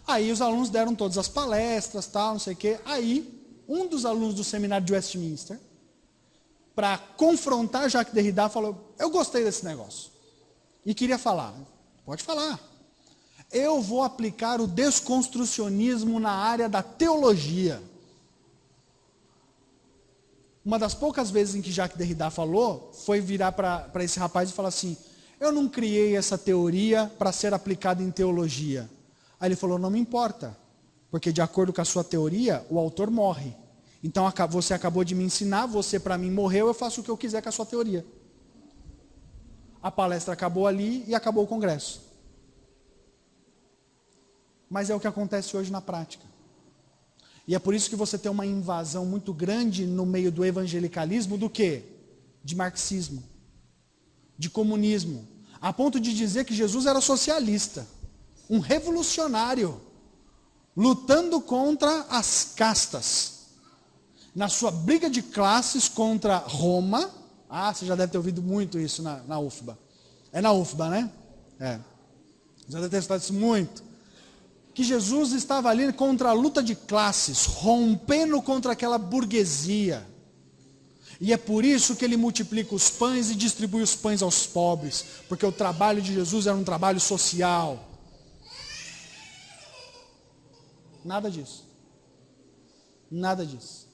Aí os alunos deram todas as palestras, tal, não sei o quê. Aí, um dos alunos do seminário de Westminster, para confrontar Jacques Derrida, falou, eu gostei desse negócio. E queria falar. Pode falar. Eu vou aplicar o desconstrucionismo na área da teologia. Uma das poucas vezes em que Jacques Derrida falou, foi virar para esse rapaz e falar assim, eu não criei essa teoria para ser aplicada em teologia. Aí ele falou, não me importa, porque de acordo com a sua teoria, o autor morre. Então você acabou de me ensinar, você para mim morreu, eu faço o que eu quiser com a sua teoria. A palestra acabou ali e acabou o congresso. Mas é o que acontece hoje na prática. E é por isso que você tem uma invasão muito grande no meio do evangelicalismo do quê? De marxismo, de comunismo, a ponto de dizer que Jesus era socialista, um revolucionário, lutando contra as castas, na sua briga de classes contra Roma. Ah, você já deve ter ouvido muito isso na UFBA. É na UFBA, né? É. Já deve ter estudado isso muito. Que Jesus estava ali contra a luta de classes, rompendo contra aquela burguesia. E é por isso que ele multiplica os pães e distribui os pães aos pobres, porque o trabalho de Jesus era um trabalho social. Nada disso. Nada disso.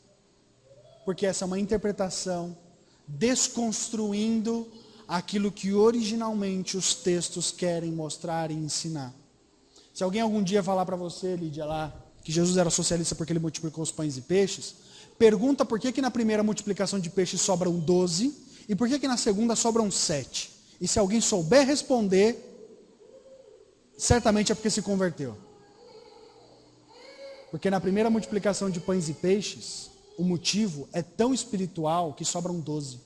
Porque essa é uma interpretação desconstruindo aquilo que originalmente os textos querem mostrar e ensinar. Se alguém algum dia falar para você, Lídia, lá, que Jesus era socialista porque ele multiplicou os pães e peixes, pergunta por que na primeira multiplicação de peixes sobram 12 e por que na segunda sobram 7. E se alguém souber responder, certamente é porque se converteu. Porque na primeira multiplicação de pães e peixes, o motivo é tão espiritual que sobram 12.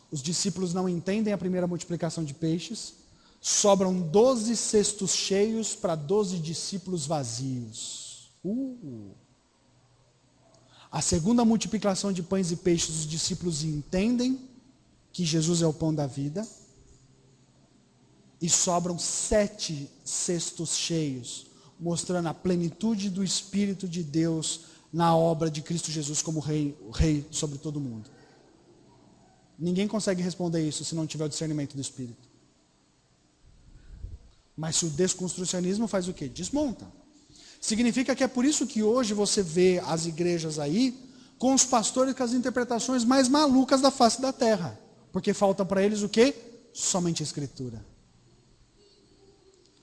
Os discípulos não entendem a primeira multiplicação de peixes, sobram 12 cestos cheios para 12 discípulos vazios. A segunda multiplicação de pães e peixes, os discípulos entendem que Jesus é o pão da vida, e sobram 7 cestos cheios, mostrando a plenitude do Espírito de Deus na obra de Cristo Jesus como rei sobre todo mundo. Ninguém consegue responder isso se não tiver o discernimento do Espírito. Mas se o desconstrucionismo faz o quê? Desmonta. Significa que é por isso que hoje você vê as igrejas aí com os pastores com as interpretações mais malucas da face da terra. Porque falta para eles o quê? Somente a Escritura.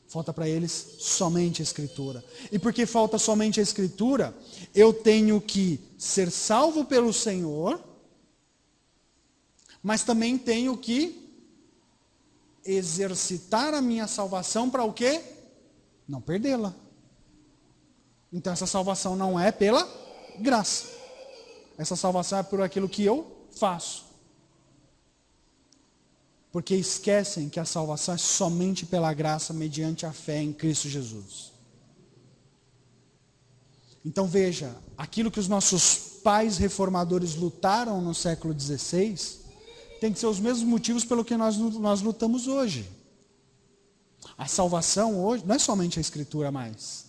Falta para eles somente a Escritura. E porque falta somente a Escritura, eu tenho que ser salvo pelo Senhor, mas também tenho que exercitar a minha salvação para o quê? Não perdê-la. Então essa salvação não é pela graça. Essa salvação é por aquilo que eu faço. Porque esquecem que a salvação é somente pela graça, mediante a fé em Cristo Jesus. Então veja, aquilo que os nossos pais reformadores lutaram no século XVI, tem que ser os mesmos motivos pelo que nós lutamos hoje. A salvação hoje não é somente a Escritura mais.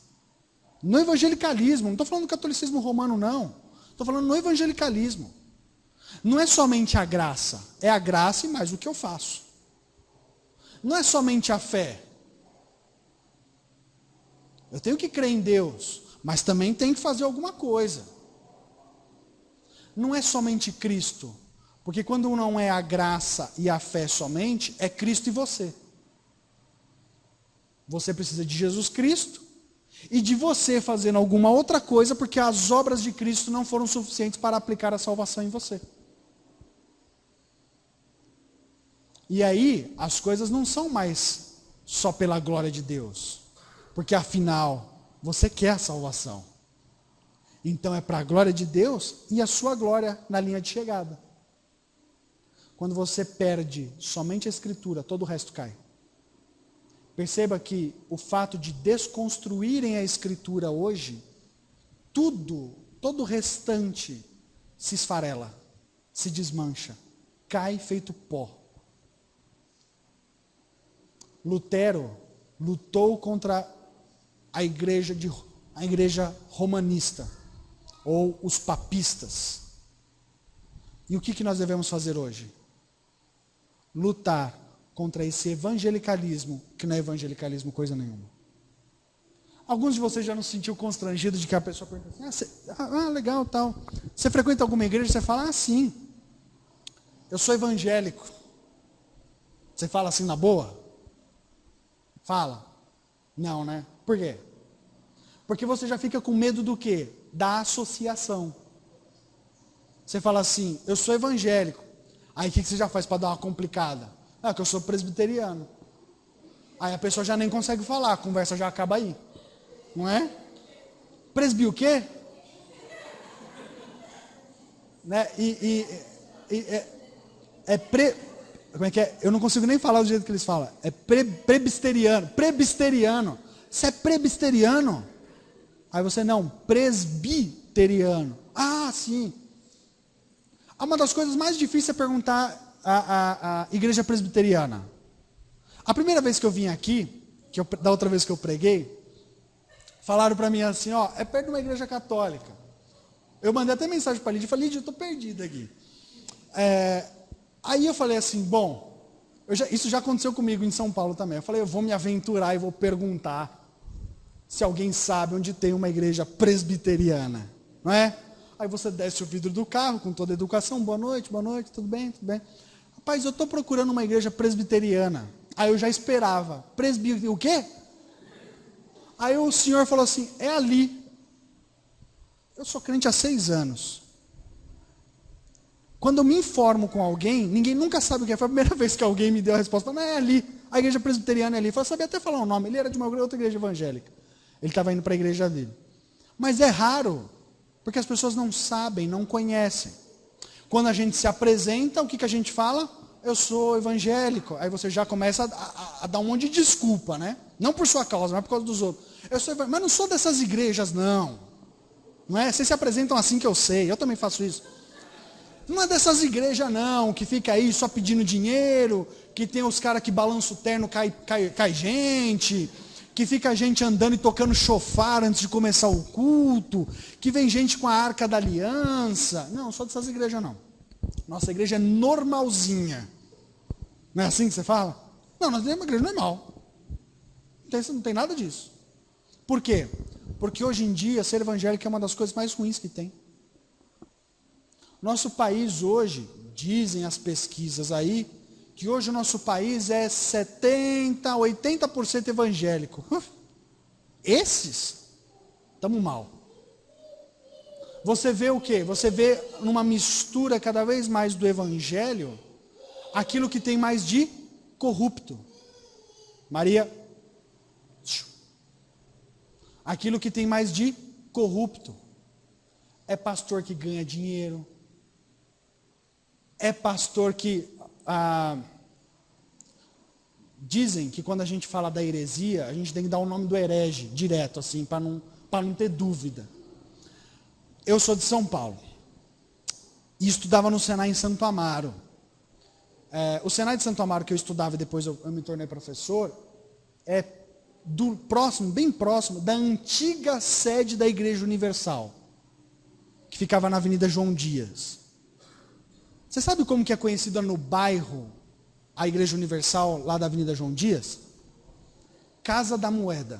No evangelicalismo, não estou falando do catolicismo romano não, estou falando no evangelicalismo. Não é somente a graça, é a graça e mais o que eu faço. Não é somente a fé. Eu tenho que crer em Deus, mas também tenho que fazer alguma coisa. Não é somente Cristo, porque quando não é a graça e a fé somente, é Cristo e você. Você precisa de Jesus Cristo e de você fazendo alguma outra coisa, porque as obras de Cristo não foram suficientes para aplicar a salvação em você. E aí, as coisas não são mais só pela glória de Deus. Porque afinal, você quer a salvação. Então é para a glória de Deus e a sua glória na linha de chegada. Quando você perde somente a Escritura, todo o resto cai. Perceba que o fato de desconstruírem a Escritura hoje, todo o restante se esfarela, se desmancha, cai feito pó. Lutero lutou contra a igreja romanista, ou os papistas. E o que nós devemos fazer hoje? Lutar contra esse evangelicalismo, que não é evangelicalismo coisa nenhuma. Alguns de vocês já não se sentiu constrangido de que a pessoa pergunta assim, legal, tal. Você frequenta alguma igreja? Você fala, sim, eu sou evangélico. Você fala assim na boa? Fala. Não, né? Por quê? Porque você já fica com medo do quê? Da associação. Você fala assim, eu sou evangélico. Aí o que você já faz para dar uma complicada? Que eu sou presbiteriano. Aí a pessoa já nem consegue falar, a conversa já acaba aí. Não é? Presbi o quê? Né? Como é que é? Eu não consigo nem falar do jeito que eles falam. É prebisteriano. Prebisteriano. Você é prebisteriano? Aí você, não, presbiteriano. Ah, sim. Uma das coisas mais difíceis é perguntar a igreja presbiteriana. A primeira vez que eu vim aqui, da outra vez que eu preguei, falaram para mim assim, é perto de uma igreja católica. Eu mandei até mensagem para a Lídia, eu falei, Lídia, eu estou perdido aqui. Aí eu falei assim, bom, isso já aconteceu comigo em São Paulo também. Eu falei, eu vou me aventurar e vou perguntar se alguém sabe onde tem uma igreja presbiteriana, não é? Aí você desce o vidro do carro com toda a educação, boa noite, tudo bem, tudo bem. Rapaz, eu estou procurando uma igreja presbiteriana. Aí eu já esperava, o quê? Aí o senhor falou assim, é ali. Eu sou crente há 6 anos. Quando eu me informo com alguém, ninguém nunca sabe o que é. Foi a primeira vez que alguém me deu a resposta. Não, é ali. A igreja presbiteriana é ali. Eu sabia até falar o nome. Ele era de uma outra igreja evangélica. Ele estava indo para a igreja dele. Mas é raro. Porque as pessoas não sabem, não conhecem. Quando a gente se apresenta, o que a gente fala? Eu sou evangélico. Aí você já começa a dar um monte de desculpa, né? Não por sua causa, mas por causa dos outros. Mas não sou dessas igrejas, não. Não é? Vocês se apresentam assim que eu sei. Eu também faço isso. Não é dessas igrejas não, que fica aí só pedindo dinheiro, que tem os caras que balançam o terno, cai gente, que fica a gente andando e tocando chofar antes de começar o culto, que vem gente com a Arca da Aliança. Não, só dessas igrejas não. Nossa igreja é normalzinha. Não é assim que você fala? Não, nós temos uma igreja normal. Não tem nada disso. Por quê? Porque hoje em dia ser evangélico é uma das coisas mais ruins que tem. Nosso país hoje, dizem as pesquisas aí, que hoje o nosso país é 70%, 80% evangélico. Esses, estamos mal. Você vê o quê? Você vê numa mistura cada vez mais do evangelho, aquilo que tem mais de corrupto. Maria, aquilo que tem mais de corrupto. É pastor que ganha dinheiro. É pastor que... dizem que quando a gente fala da heresia, a gente tem que dar o nome do herege direto, assim, para não ter dúvida. Eu sou de São Paulo. E estudava no Senai em Santo Amaro. O Senai de Santo Amaro que eu estudava e depois eu me tornei professor, é bem próximo da antiga sede da Igreja Universal, que ficava na Avenida João Dias. Você sabe como que é conhecida no bairro a Igreja Universal, lá da Avenida João Dias? Casa da Moeda.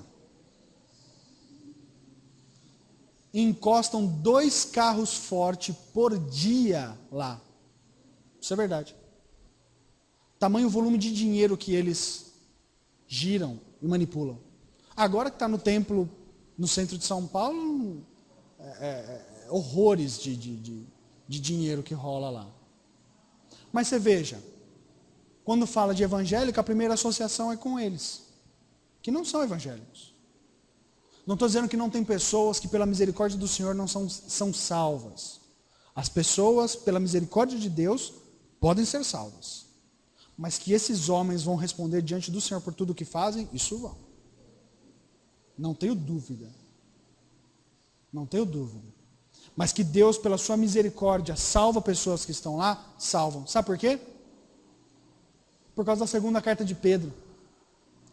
Encostam 2 carros fortes por dia lá. Isso é verdade. Tamanho volume de dinheiro que eles giram e manipulam. Agora que está no templo, no centro de São Paulo, horrores de dinheiro que rola lá. Mas você veja, quando fala de evangélico, a primeira associação é com eles, que não são evangélicos. Não estou dizendo que não tem pessoas que pela misericórdia do Senhor não são salvas. As pessoas, pela misericórdia de Deus, podem ser salvas. Mas que esses homens vão responder diante do Senhor por tudo o que fazem, isso vão. Não tenho dúvida. Não tenho dúvida. Mas que Deus, pela sua misericórdia, salva pessoas que estão lá, salvam. Sabe por quê? Por causa da segunda carta de Pedro.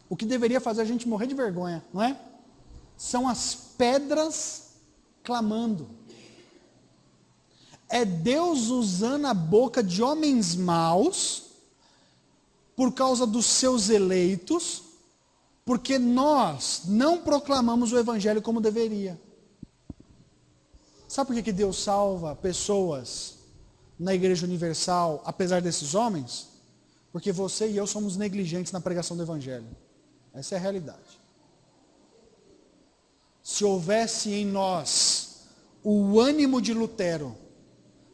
O que deveria fazer a gente morrer de vergonha, não é? São as pedras clamando. É Deus usando a boca de homens maus, por causa dos seus eleitos, porque nós não proclamamos o evangelho como deveria. Sabe por que Deus salva pessoas na Igreja Universal, apesar desses homens? Porque você e eu somos negligentes na pregação do evangelho. Essa é a realidade. Se houvesse em nós o ânimo de Lutero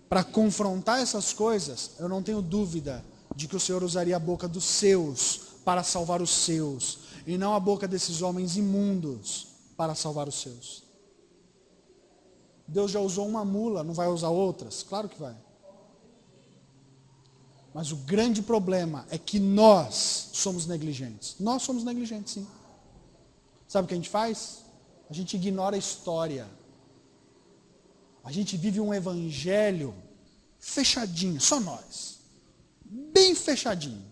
para confrontar essas coisas, eu não tenho dúvida de que o Senhor usaria a boca dos seus para salvar os seus, e não a boca desses homens imundos para salvar os seus. Deus já usou uma mula, não vai usar outras? Claro que vai. Mas o grande problema é que nós somos negligentes. Nós somos negligentes, sim. Sabe o que a gente faz? A gente ignora a história. A gente vive um evangelho fechadinho, só nós. Bem fechadinho.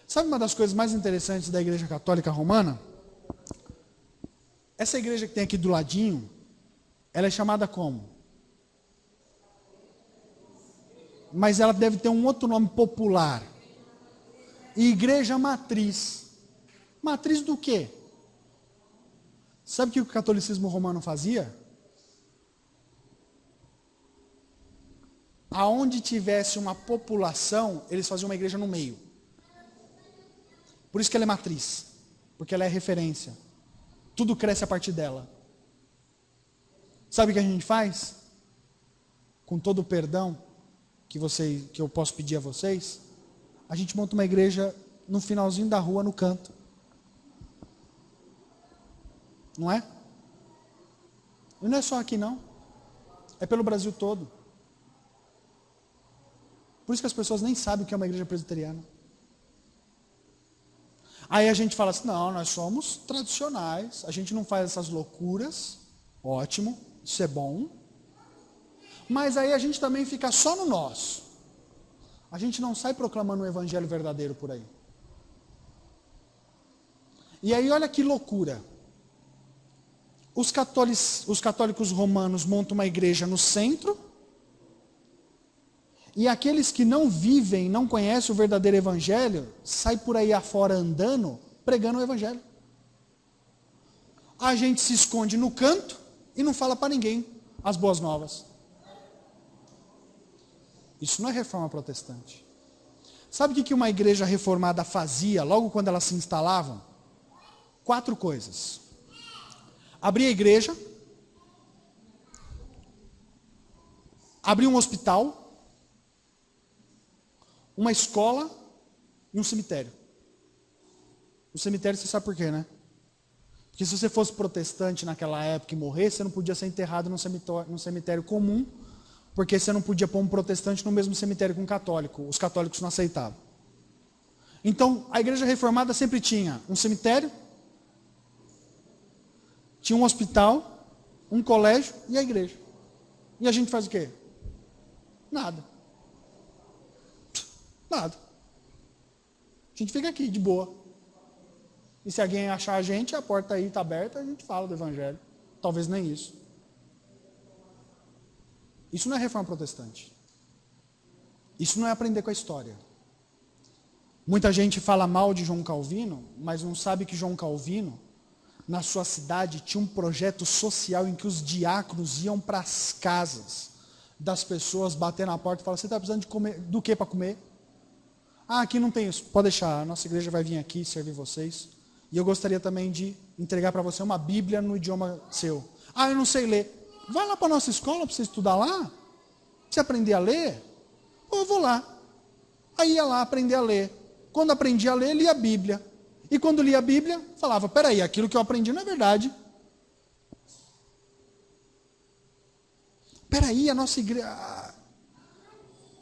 Sabe uma das coisas mais interessantes da Igreja Católica Romana? Essa igreja que tem aqui do ladinho, ela é chamada como? Mas ela deve ter um outro nome popular. Igreja Matriz. Matriz do quê? Sabe o que o catolicismo romano fazia? Aonde tivesse uma população, eles faziam uma igreja no meio. Por isso que ela é matriz. Porque ela é referência. Tudo cresce a partir dela. Sabe o que a gente faz? Com todo o perdão que eu posso pedir a vocês, a gente monta uma igreja no finalzinho da rua, no canto. Não é? E não é só aqui não. É pelo Brasil todo. Por isso que as pessoas nem sabem o que é uma igreja presbiteriana. Aí a gente fala assim, não, nós somos tradicionais, a gente não faz essas loucuras. Ótimo, isso é bom. Mas aí a gente também fica só no nosso. A gente não sai proclamando o evangelho verdadeiro por aí. E aí olha que loucura. Os católicos romanos montam uma igreja no centro, e aqueles que não vivem, não conhecem o verdadeiro evangelho, saem por aí afora andando, pregando o evangelho. A gente se esconde no canto e não fala para ninguém as boas novas. Isso não é reforma protestante. Sabe o que uma igreja reformada fazia logo quando ela se instalava? 4 coisas. Abria a igreja, abria um hospital, uma escola e um cemitério. O cemitério você sabe por quê, né? Porque se você fosse protestante naquela época e morresse, você não podia ser enterrado num cemitério comum, porque você não podia pôr um protestante no mesmo cemitério que um católico. Os católicos não aceitavam. Então, a igreja reformada sempre tinha um cemitério, tinha um hospital, um colégio e a igreja. E a gente faz o quê? Nada. Nada. A gente fica aqui, de boa. E se alguém achar a gente, a porta aí está aberta, a gente fala do evangelho. Talvez nem isso. Isso não é reforma protestante. Isso não é aprender com a história. Muita gente fala mal de João Calvino, mas não sabe que João Calvino, na sua cidade, tinha um projeto social em que os diáconos iam para as casas das pessoas, bater na porta e falar: você está precisando de comer, do que para comer? Ah, aqui não tem isso. Pode deixar, a nossa igreja vai vir aqui servir vocês. E eu gostaria também de entregar para você uma Bíblia no idioma seu. Ah, eu não sei ler. Vai lá para a nossa escola para você estudar lá. Pra você aprender a ler. Ou eu vou lá. Aí ia lá aprender a ler. Quando aprendi a ler, lia a Bíblia. E quando lia a Bíblia, falava: peraí, aquilo que eu aprendi não é verdade. Peraí, a nossa igreja...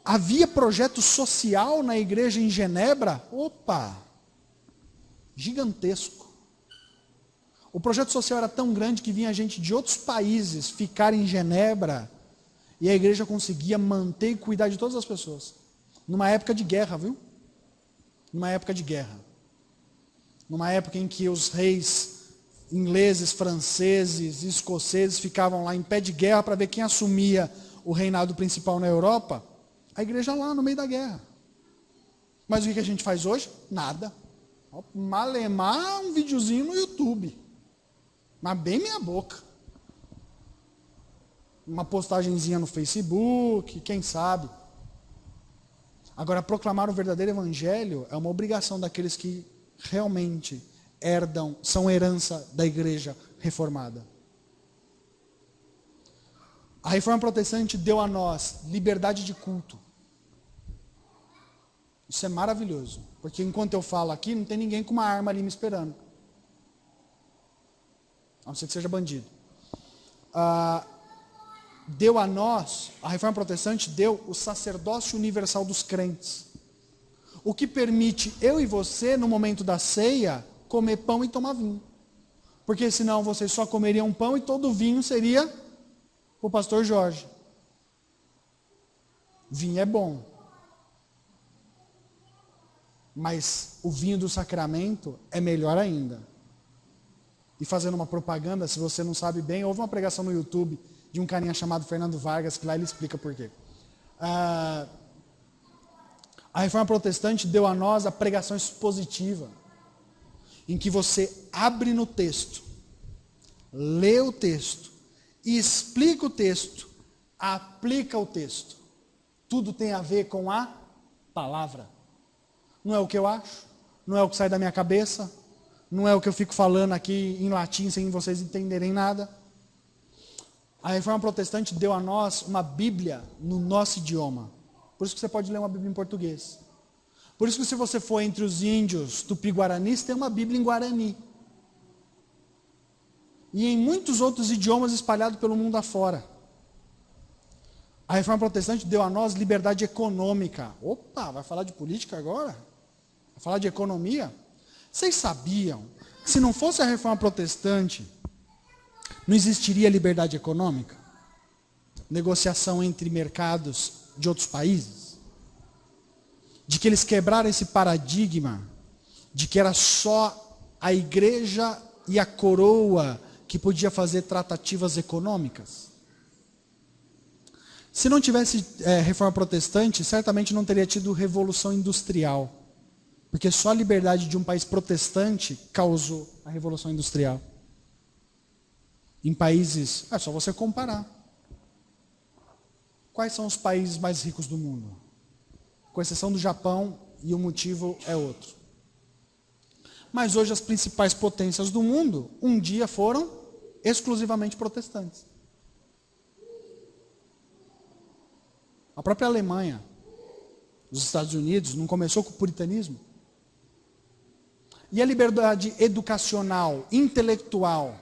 Havia projeto social na igreja em Genebra? Opa! Gigantesco. O projeto social era tão grande que vinha gente de outros países ficar em Genebra e a igreja conseguia manter e cuidar de todas as pessoas. Numa época de guerra, viu? Numa época de guerra. Numa época em que os reis ingleses, franceses, escoceses ficavam lá em pé de guerra para ver quem assumia o reinado principal na Europa. A igreja lá no meio da guerra. Mas o que a gente faz hoje? Nada. Malemar um videozinho no YouTube. Mas bem meia boca. Uma postagenzinha no Facebook, quem sabe. Agora, proclamar o verdadeiro evangelho é uma obrigação daqueles que realmente herdam, são herança da igreja reformada. A reforma protestante deu a nós liberdade de culto. Isso é maravilhoso, porque enquanto eu falo aqui, não tem ninguém com uma arma ali me esperando. A não ser que seja bandido. Deu a nós, a reforma protestante deu o sacerdócio universal dos crentes. O que permite eu e você, no momento da ceia, comer pão e tomar vinho. Porque senão vocês só comeriam pão e todo o vinho seria o pastor Jorge. Vinho é bom. Mas o vinho do sacramento é melhor ainda. E fazendo uma propaganda, se você não sabe bem, houve uma pregação no YouTube de um carinha chamado Fernando Vargas, que lá ele explica por quê. A reforma protestante deu a nós a pregação expositiva, em que você abre no texto, lê o texto, explica o texto, aplica o texto. Tudo tem a ver com a palavra. Não é o que eu acho, não é o que sai da minha cabeça, não é o que eu fico falando aqui em latim sem vocês entenderem nada. A reforma protestante deu a nós uma Bíblia no nosso idioma. Por isso que você pode ler uma Bíblia em português. Por isso que se você for entre os índios tupi-guaranis, tem uma Bíblia em guarani. E em muitos outros idiomas espalhados pelo mundo afora. A reforma protestante deu a nós liberdade econômica. Opa, vai falar de política agora? Vai falar de economia? Vocês sabiam que se não fosse a reforma protestante, não existiria liberdade econômica? Negociação entre mercados de outros países? De que eles quebraram esse paradigma de que era só a igreja e a coroa que podia fazer tratativas econômicas? Se não tivesse reforma protestante, certamente não teria tido revolução industrial. Porque só a liberdade de um país protestante causou a revolução industrial. Em países, é só você comparar. Quais são os países mais ricos do mundo? Com exceção do Japão, e o motivo é outro. Mas hoje as principais potências do mundo, um dia foram exclusivamente protestantes. A própria Alemanha, os Estados Unidos, não começou com o puritanismo? E a liberdade educacional, intelectual,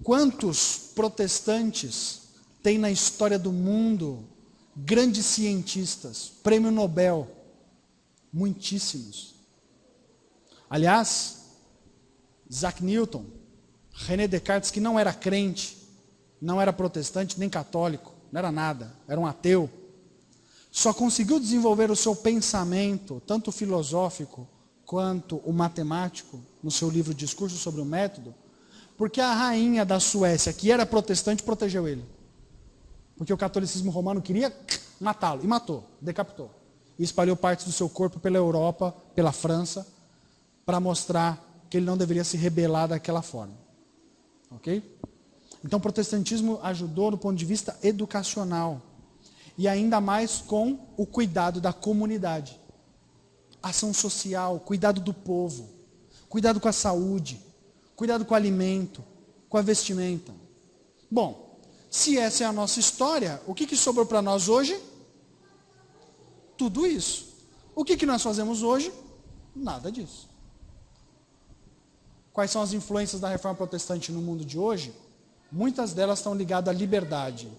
quantos protestantes tem na história do mundo grandes cientistas, prêmio Nobel? Muitíssimos. Aliás, Isaac Newton, René Descartes, que não era crente, não era protestante nem católico, não era nada, era um ateu, só conseguiu desenvolver o seu pensamento, tanto filosófico quanto o matemático, no seu livro Discurso sobre o Método, porque a rainha da Suécia, que era protestante, protegeu ele. Porque o catolicismo romano queria matá-lo, e matou, decapitou. E espalhou partes do seu corpo pela Europa, pela França, para mostrar que ele não deveria se rebelar daquela forma. Ok? Então o protestantismo ajudou do ponto de vista educacional. E ainda mais com o cuidado da comunidade. Ação social, cuidado do povo, cuidado com a saúde, cuidado com o alimento, com a vestimenta. Bom, se essa é a nossa história, o que sobrou para nós hoje? Tudo isso. O que nós fazemos hoje? Nada disso. Quais são as influências da reforma protestante no mundo de hoje? Muitas delas estão ligadas à liberdade.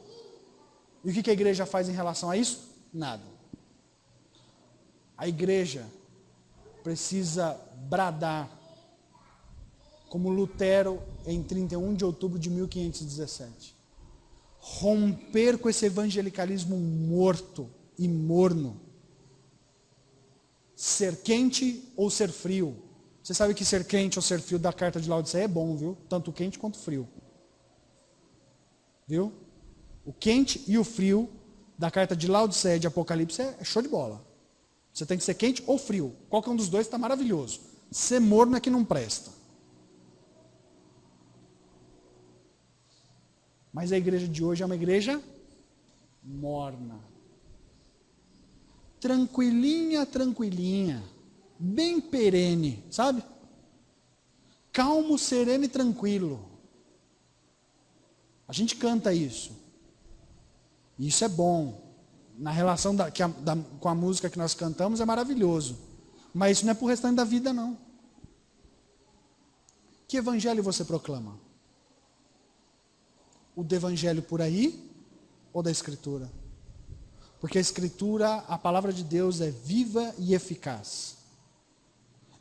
E o que a igreja faz em relação a isso? Nada. A igreja precisa bradar, como Lutero em 31 de outubro de 1517. Romper com esse evangelicalismo morto e morno. Ser quente ou ser frio. Você sabe que ser quente ou ser frio da carta de Laodiceia é bom, viu? Tanto quente quanto frio. Viu? O quente e o frio da carta de Laodiceia de Apocalipse é show de bola. Você tem que ser quente ou frio. Qualquer um dos dois está maravilhoso. Ser morno é que não presta. Mas a igreja de hoje é uma igreja morna. Tranquilinha, tranquilinha. Bem perene, sabe? Calmo, sereno e tranquilo. A gente canta isso. E isso é bom. Na relação com a música que nós cantamos é maravilhoso. Mas isso não é para o restante da vida, não. Que evangelho você proclama? O do evangelho por aí ou da Escritura? Porque a Escritura, a palavra de Deus é viva e eficaz.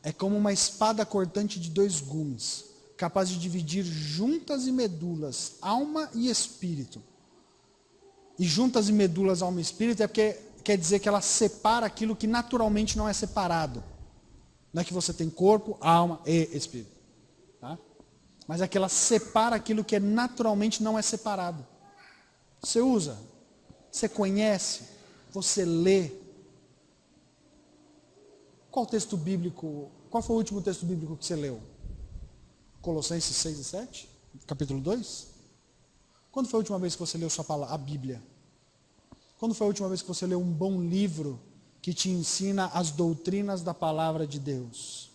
É como uma espada cortante de 2 gumes, capaz de dividir juntas e medulas, alma e espírito. E juntas e medulas, alma e espírito é porque quer dizer que ela separa aquilo que naturalmente não é separado. Não é que você tem corpo, alma e espírito. Tá? Mas é que ela separa aquilo que naturalmente não é separado. Você usa, você conhece, você lê. Qual texto bíblico, qual foi o último texto bíblico que você leu? Colossenses 6 e 7? Capítulo 2? Quando foi a última vez que você leu sua palavra, a Bíblia? Quando foi a última vez que você leu um bom livro que te ensina as doutrinas da palavra de Deus?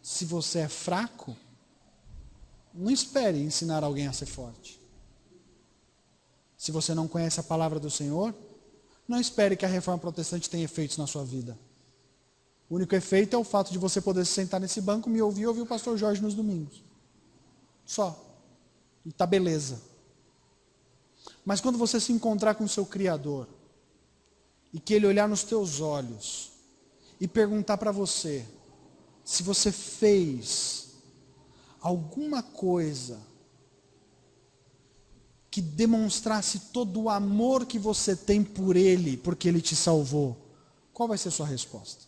Se você é fraco, não espere ensinar alguém a ser forte. Se você não conhece a palavra do Senhor, não espere que a reforma protestante tenha efeitos na sua vida. O único efeito é o fato de você poder se sentar nesse banco, me ouvir e ouvir o pastor Jorge nos domingos. Só. E tá beleza. Mas quando você se encontrar com o seu Criador, e que Ele olhar nos teus olhos, e perguntar para você, se você fez alguma coisa que demonstrasse todo o amor que você tem por Ele, porque Ele te salvou, qual vai ser a sua resposta?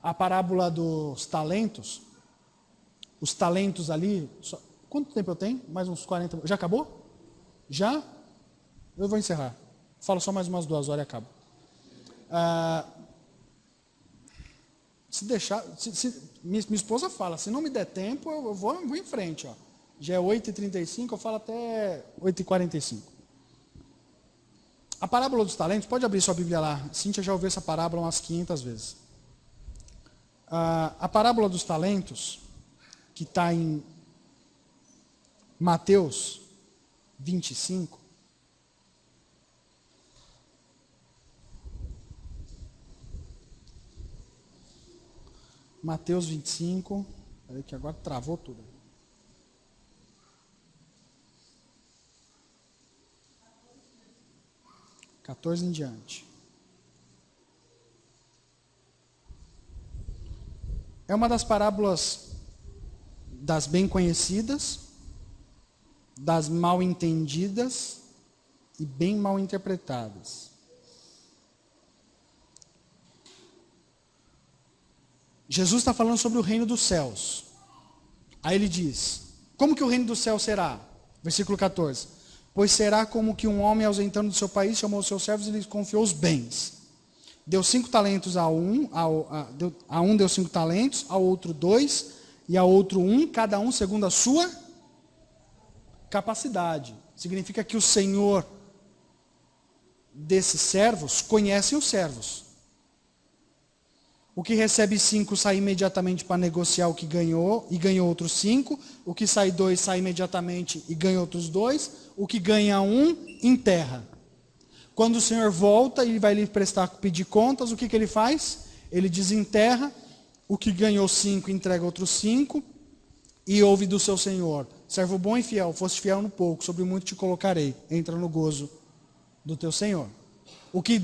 a parábola dos talentos, os talentos ali, quanto tempo eu tenho? Mais uns 40, já acabou? Já? Eu vou encerrar. Falo só mais umas 2 horas e acabo. Se deixar, minha esposa fala, se não me der tempo, eu vou em frente. Ó. Já é 8h35, eu falo até 8h45. A parábola dos talentos, pode abrir sua Bíblia lá. Cíntia já ouviu essa parábola umas 500 vezes. A parábola dos talentos, que está em Mateus 25. Mateus 25. Peraí que agora travou tudo. (14) em diante. É uma das parábolas das bem conhecidas, das mal entendidas e bem mal interpretadas. Jesus está falando sobre o reino dos céus. Aí ele diz, como que o reino dos céus será? Versículo 14. Pois será como que um homem ausentando do seu país chamou os seus servos e lhes confiou os bens. Deu 5 talentos a um deu 5 talentos, ao outro 2 e a outro 1, cada um segundo a sua capacidade. Significa que o Senhor desses servos conhece os servos. O que recebe 5 sai imediatamente para negociar o que ganhou, e ganhou outros 5. O que sai 2 sai imediatamente e ganha outros 2. O que ganha 1, enterra. Quando o Senhor volta e vai lhe pedir contas, o que ele faz? Ele desenterra. O que ganhou 5, entrega outros 5. E ouve do seu Senhor: servo bom e fiel, foste fiel no pouco, sobre muito te colocarei. Entra no gozo do teu Senhor. O que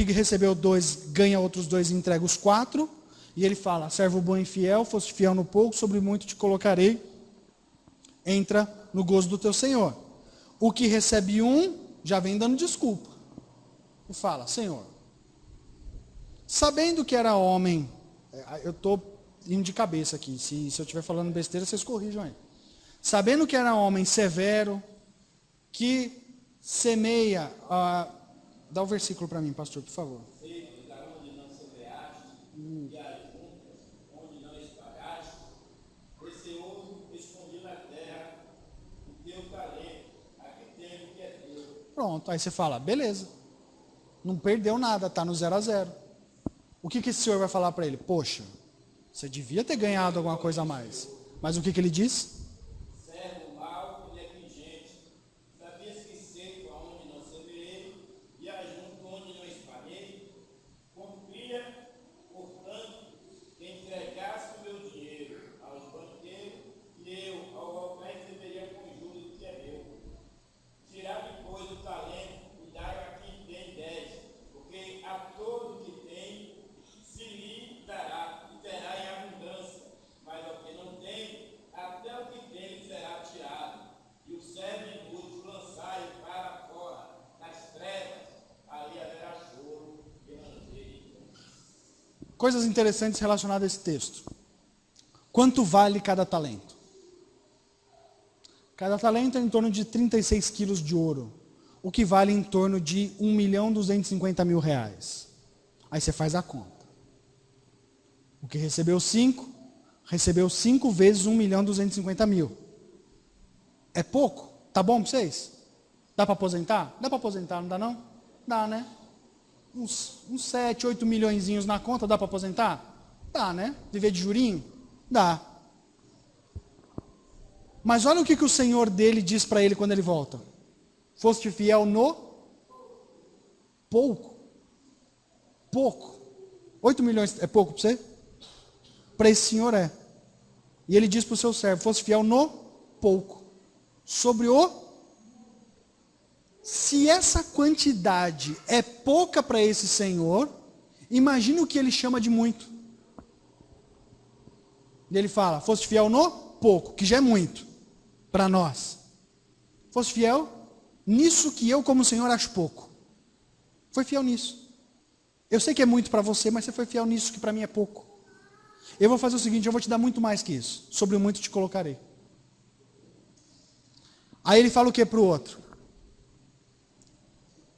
recebeu 2, ganha outros 2 e entrega os 4. E ele fala: servo bom e fiel, foste fiel no pouco, sobre muito te colocarei. Entra no gozo do teu Senhor. O que recebe 1, já vem dando desculpa. E fala: Senhor, sabendo que era homem, eu estou indo de cabeça aqui, se eu estiver falando besteira, vocês corrijam aí. Sabendo que era homem severo, que semeia... dá o versículo para mim, pastor, por favor. Onde não semeaste, e ajuntas, onde não espalhaste, receoso escondido na terra, o teu talento, a que tem o que é teu. Pronto, aí você fala, beleza. Não perdeu nada, está no 0 a 0. O que esse senhor vai falar para ele? Poxa, você devia ter ganhado alguma coisa a mais. Mas o que ele diz? Servo mau e negligente, sabias que seco aonde não semeei, e ajunto onde não espalhei? Cumpria, portanto, que entregasse o meu dinheiro aos banqueiros, e eu, ao voltar, receberia com juros do que é meu. Tirai, pois, o talento e dai a quem tem 10, porque a todo que tem se lhe dará e terá em abundância, mas ao que não tem, até o que tem lhe será tirado. E o servo inútil lançai para fora, nas trevas, ali haverá choro e ranger. Coisas interessantes relacionadas a esse texto. Quanto vale cada talento? Cada talento é em torno de 36 quilos de ouro, o que vale em torno de R$1.250.000. Aí você faz a conta. O que recebeu 5, recebeu 5 vezes 1.250.000. É pouco? Tá bom para vocês? Dá para aposentar? Dá para aposentar, não dá não? Dá, né? Uns 7, 8 milhõezinhos na conta, dá para aposentar? Dá, né? Viver de jurinho? Dá. Mas olha o que o Senhor dele diz para ele quando ele volta. Foste fiel no pouco. Pouco. 8 milhões é pouco para você? Para esse senhor é. E ele diz para o seu servo: fosse fiel no pouco. Sobre o... Se essa quantidade é pouca para esse senhor, imagine o que ele chama de muito. E ele fala: fosse fiel no pouco, que já é muito para nós. Fosse fiel nisso que eu, como senhor, acho pouco. Foi fiel nisso. Eu sei que é muito para você, mas você foi fiel nisso que para mim é pouco. Eu vou fazer o seguinte, eu vou te dar muito mais que isso. Sobre o muito te colocarei. Aí ele fala o que para o outro?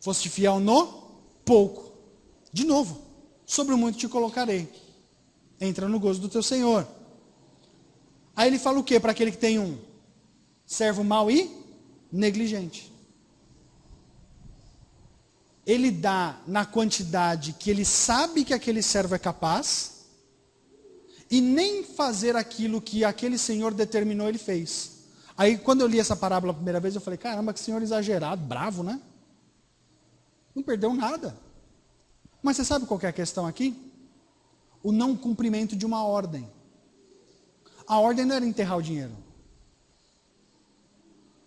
Foste fiel no pouco. De novo, sobre o muito te colocarei. Entra no gozo do teu Senhor. Aí ele fala o que para aquele que tem um? Servo mau e negligente. Ele dá na quantidade que ele sabe que aquele servo é capaz, e nem fazer aquilo que aquele senhor determinou ele fez. Aí quando eu li essa parábola a primeira vez, eu falei, caramba, que senhor exagerado, bravo, né? Não perdeu nada. Mas você sabe qual que é a questão aqui? O não cumprimento de uma ordem. A ordem não era enterrar o dinheiro.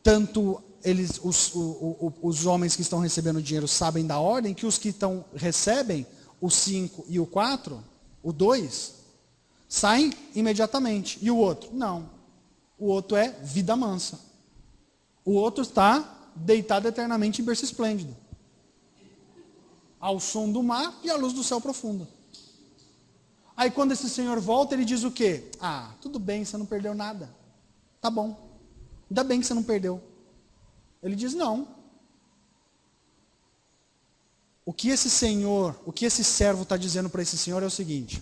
Tanto eles, os homens que estão recebendo o dinheiro sabem da ordem, que os que recebem o 5 e o 4, o 2, saem imediatamente. E o outro? Não. O outro é vida mansa. O outro está deitado eternamente em berço esplêndido, ao som do mar e à luz do céu profundo. Aí quando esse senhor volta, ele diz o quê? Ah, tudo bem, você não perdeu nada. Tá bom. Ainda bem que você não perdeu. Ele diz não. O que esse servo está dizendo para esse senhor é o seguinte: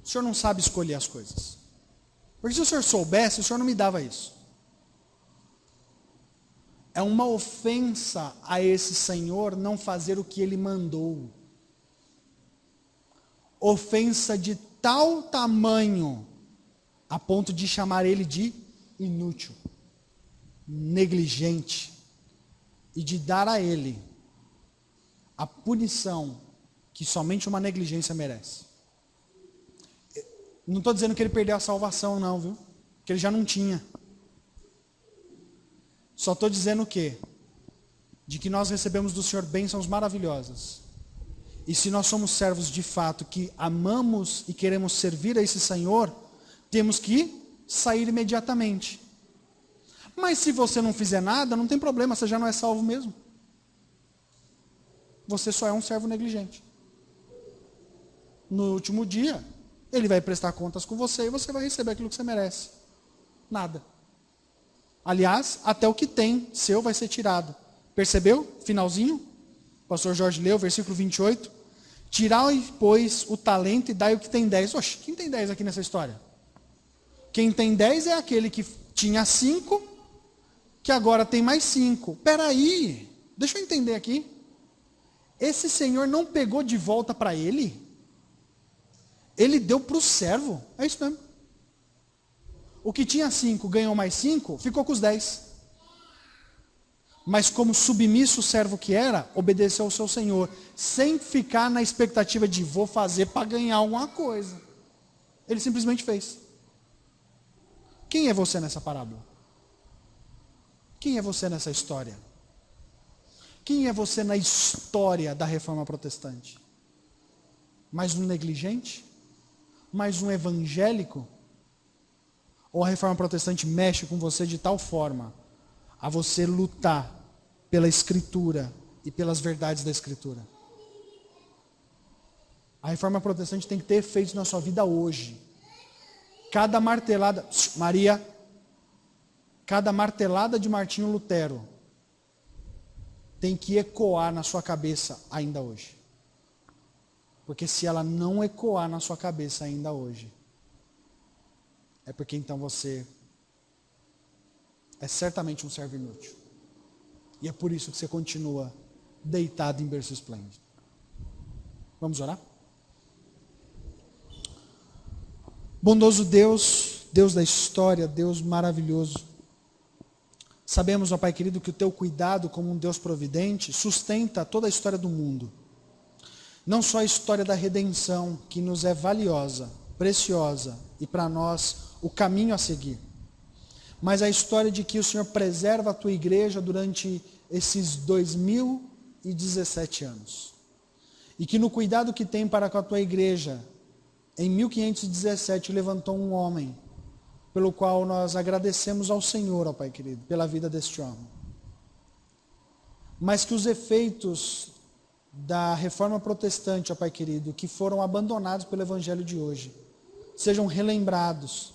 o senhor não sabe escolher as coisas. Porque se o senhor soubesse, o senhor não me dava isso. É uma ofensa a esse senhor não fazer o que ele mandou. Ofensa de tal tamanho, a ponto de chamar ele de inútil, negligente, e de dar a ele a punição que somente uma negligência merece. Não estou dizendo que ele perdeu a salvação não, viu? Que ele já não tinha. Só estou dizendo o quê? De que nós recebemos do Senhor bênçãos maravilhosas. E se nós somos servos de fato, que amamos e queremos servir a esse Senhor, temos que sair imediatamente. Mas se você não fizer nada, não tem problema, você já não é salvo mesmo. Você só é um servo negligente. No último dia, ele vai prestar contas com você e você vai receber aquilo que você merece. Nada. Aliás, até o que tem seu vai ser tirado. Percebeu? Finalzinho. O pastor Jorge leu, versículo 28. Tirai, pois, o talento e dai o que tem 10. Oxe, quem tem 10 aqui nessa história? Quem tem 10 é aquele que tinha 5, que agora tem mais 5. Peraí, deixa eu entender aqui. Esse senhor não pegou de volta para ele? Ele deu para o servo. É isso mesmo. O que tinha 5 ganhou mais 5, ficou com os 10. Mas como submisso servo que era, obedeceu ao seu senhor, sem ficar na expectativa de vou fazer para ganhar alguma coisa. Ele simplesmente fez. Quem é você nessa parábola? Quem é você nessa história? Quem é você na história da reforma protestante? Mais um negligente? Mais um evangélico? Ou a reforma protestante mexe com você de tal forma a você lutar pela Escritura e pelas verdades da Escritura? A reforma protestante tem que ter efeitos na sua vida hoje. Cada martelada, Maria, cada martelada de Martinho Lutero tem que ecoar na sua cabeça ainda hoje. Porque se ela não ecoar na sua cabeça ainda hoje, é porque então você é certamente um servo inútil. E é por isso que você continua deitado em berço esplêndido. Vamos orar? Bondoso Deus, Deus da história, Deus maravilhoso. Sabemos, ó Pai querido, que o teu cuidado como um Deus providente sustenta toda a história do mundo. Não só a história da redenção, que nos é valiosa, preciosa, e para nós o caminho a seguir. Mas a história de que o Senhor preserva a tua igreja durante esses 2017 anos. E que no cuidado que tem para com a tua igreja, em 1517 levantou um homem, pelo qual nós agradecemos ao Senhor, ó Pai querido, pela vida deste homem. Mas que os efeitos da reforma protestante, ó Pai querido, que foram abandonados pelo evangelho de hoje, sejam relembrados,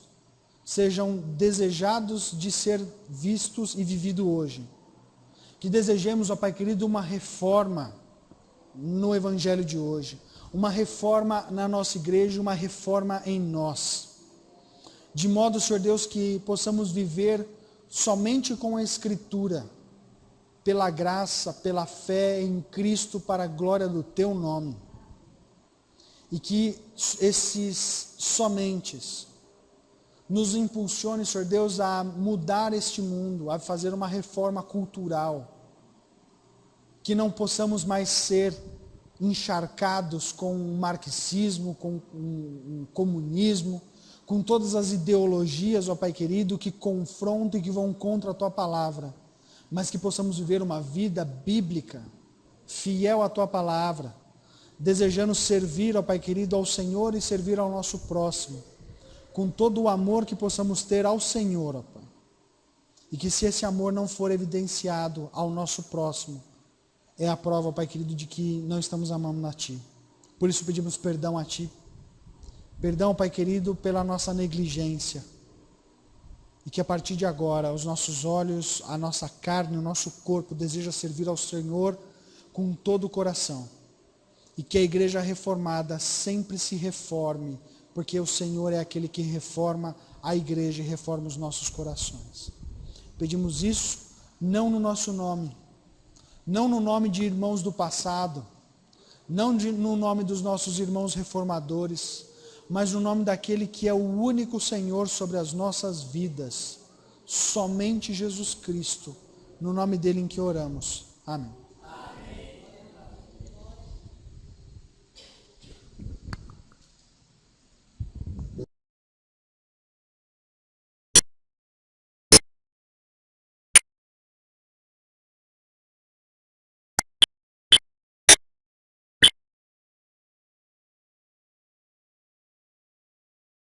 sejam desejados de ser vistos e vividos hoje. Que desejemos, ó Pai querido, uma reforma no Evangelho de hoje, uma reforma na nossa igreja, uma reforma em nós. De modo, Senhor Deus, que possamos viver somente com a Escritura, pela graça, pela fé em Cristo, para a glória do Teu nome. E que esses somentes nos impulsione, Senhor Deus, a mudar este mundo, a fazer uma reforma cultural. Que não possamos mais ser encharcados com o marxismo, com o comunismo, com todas as ideologias, ó Pai querido, que confrontam e que vão contra a Tua palavra, mas que possamos viver uma vida bíblica, fiel à Tua palavra, desejando servir, ó Pai querido, ao Senhor e servir ao nosso próximo, com todo o amor que possamos ter ao Senhor, ó Pai. E que se esse amor não for evidenciado ao nosso próximo, é a prova, ó Pai querido, de que não estamos amando a Ti. Por isso pedimos perdão a Ti. Perdão, Pai querido, pela nossa negligência. E que a partir de agora, os nossos olhos, a nossa carne, o nosso corpo deseja servir ao Senhor com todo o coração. E que a igreja reformada sempre se reforme, porque o Senhor é aquele que reforma a igreja e reforma os nossos corações. Pedimos isso não no nosso nome, não no nome de irmãos do passado, não no nome dos nossos irmãos reformadores, mas no nome daquele que é o único Senhor sobre as nossas vidas, somente Jesus Cristo, no nome dele em que oramos. Amém.